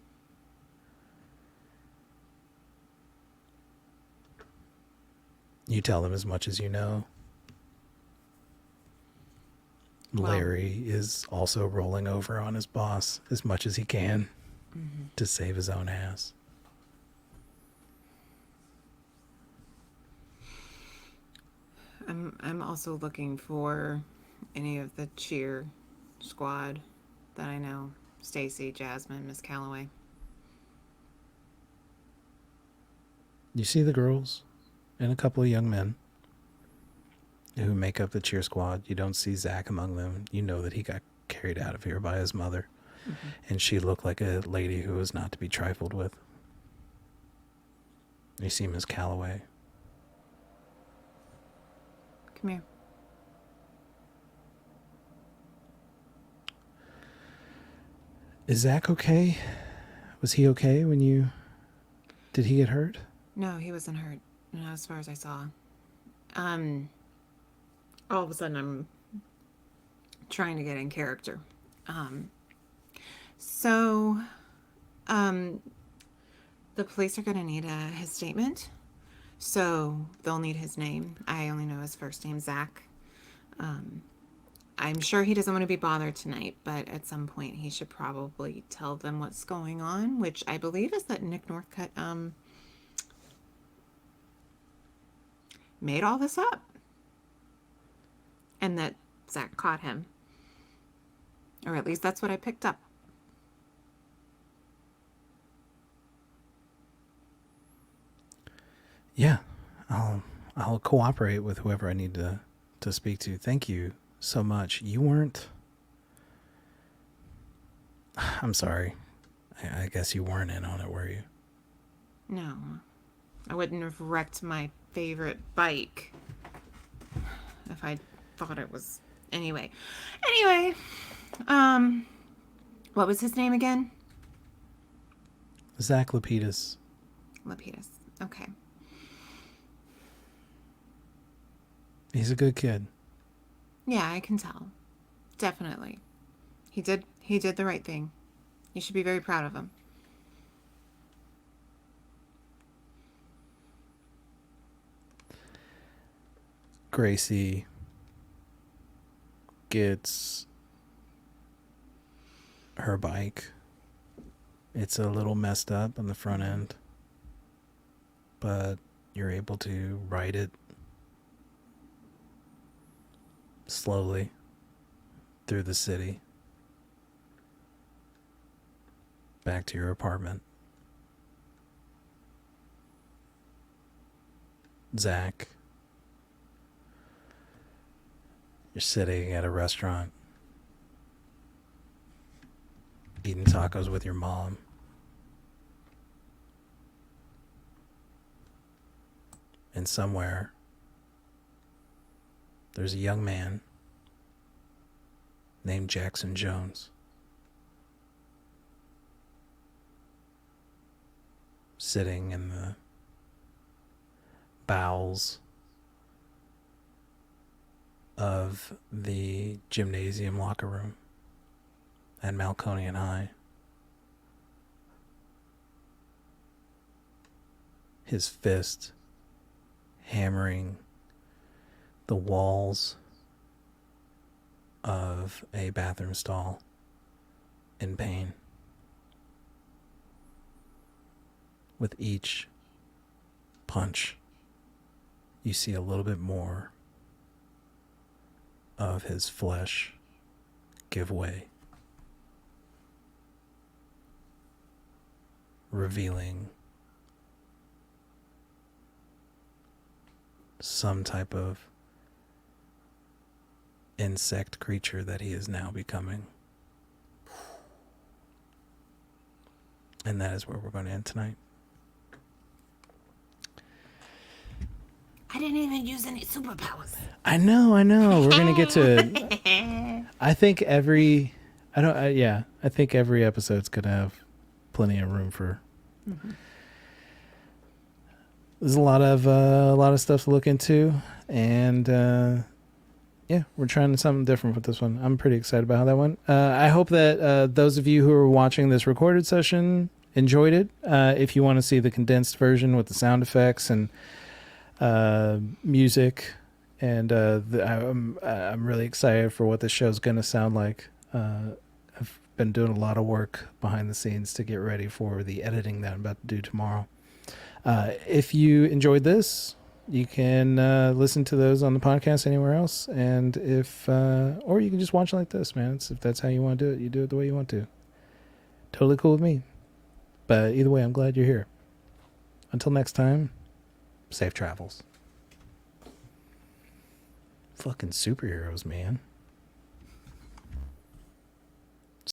You tell them as much as you know. Wow. Larry is also rolling over on his boss as much as he can to save his own ass. I'm also looking for any of the cheer squad that I know. Stacy, Jasmine, Miss Calloway. You see the girls and a couple of young men who make up the cheer squad. You don't see Zack among them. You know that he got carried out of here by his mother. And she looked like a lady who was not to be trifled with. You see Miss Calloway. Come here. Is Zack okay? Was he okay when you... Did he get hurt? No, he wasn't hurt. Not as far as I saw. All of a sudden I'm trying to get in character. The police are going to need his statement. So they'll need his name. I only know his first name, Zack. I'm sure he doesn't want to be bothered tonight, but at some point he should probably tell them what's going on, which I believe is that Nick Northcutt made all this up. And that Zack caught him. Or at least that's what I picked up. Yeah, I'll cooperate with whoever I need to speak to. Thank you, so much. You weren't. I'm sorry. I guess you weren't in on it, were you? No. I wouldn't have wrecked my favorite bike if I thought it was. Anyway. What was his name again? Zack Lapidus. Lapidus. Okay. He's a good kid. Yeah, I can tell. Definitely. He did the right thing. You should be very proud of him. Gracie gets her bike. It's a little messed up on the front end, but you're able to ride it slowly through the city back to your apartment. Zack, you're sitting at a restaurant eating tacos with your mom. And somewhere there's a young man named Jackson Jones sitting in the bowels of the gymnasium locker room at Malconian High. His fist hammering the walls of a bathroom stall in pain. With each punch, you see a little bit more of his flesh give way, revealing some type of insect creature that he is now becoming. And that is where we're going to end tonight. I didn't even use any superpowers. I know. We're going to get to I think every episode's going to have plenty of room for There's a lot of stuff to look into, and we're trying something different with this one. I'm pretty excited about how that went. I hope that those of you who are watching this recorded session enjoyed it. If you want to see the condensed version with the sound effects and music, and I'm really excited for what this show's going to sound like. I've been doing a lot of work behind the scenes to get ready for the editing that I'm about to do tomorrow. If you enjoyed this, you can listen to those on the podcast anywhere else, and or you can just watch it like this, man. If that's how you want to do it, you do it the way you want to. Totally cool with me. But either way, I'm glad you're here. Until next time, safe travels. Fucking superheroes, man.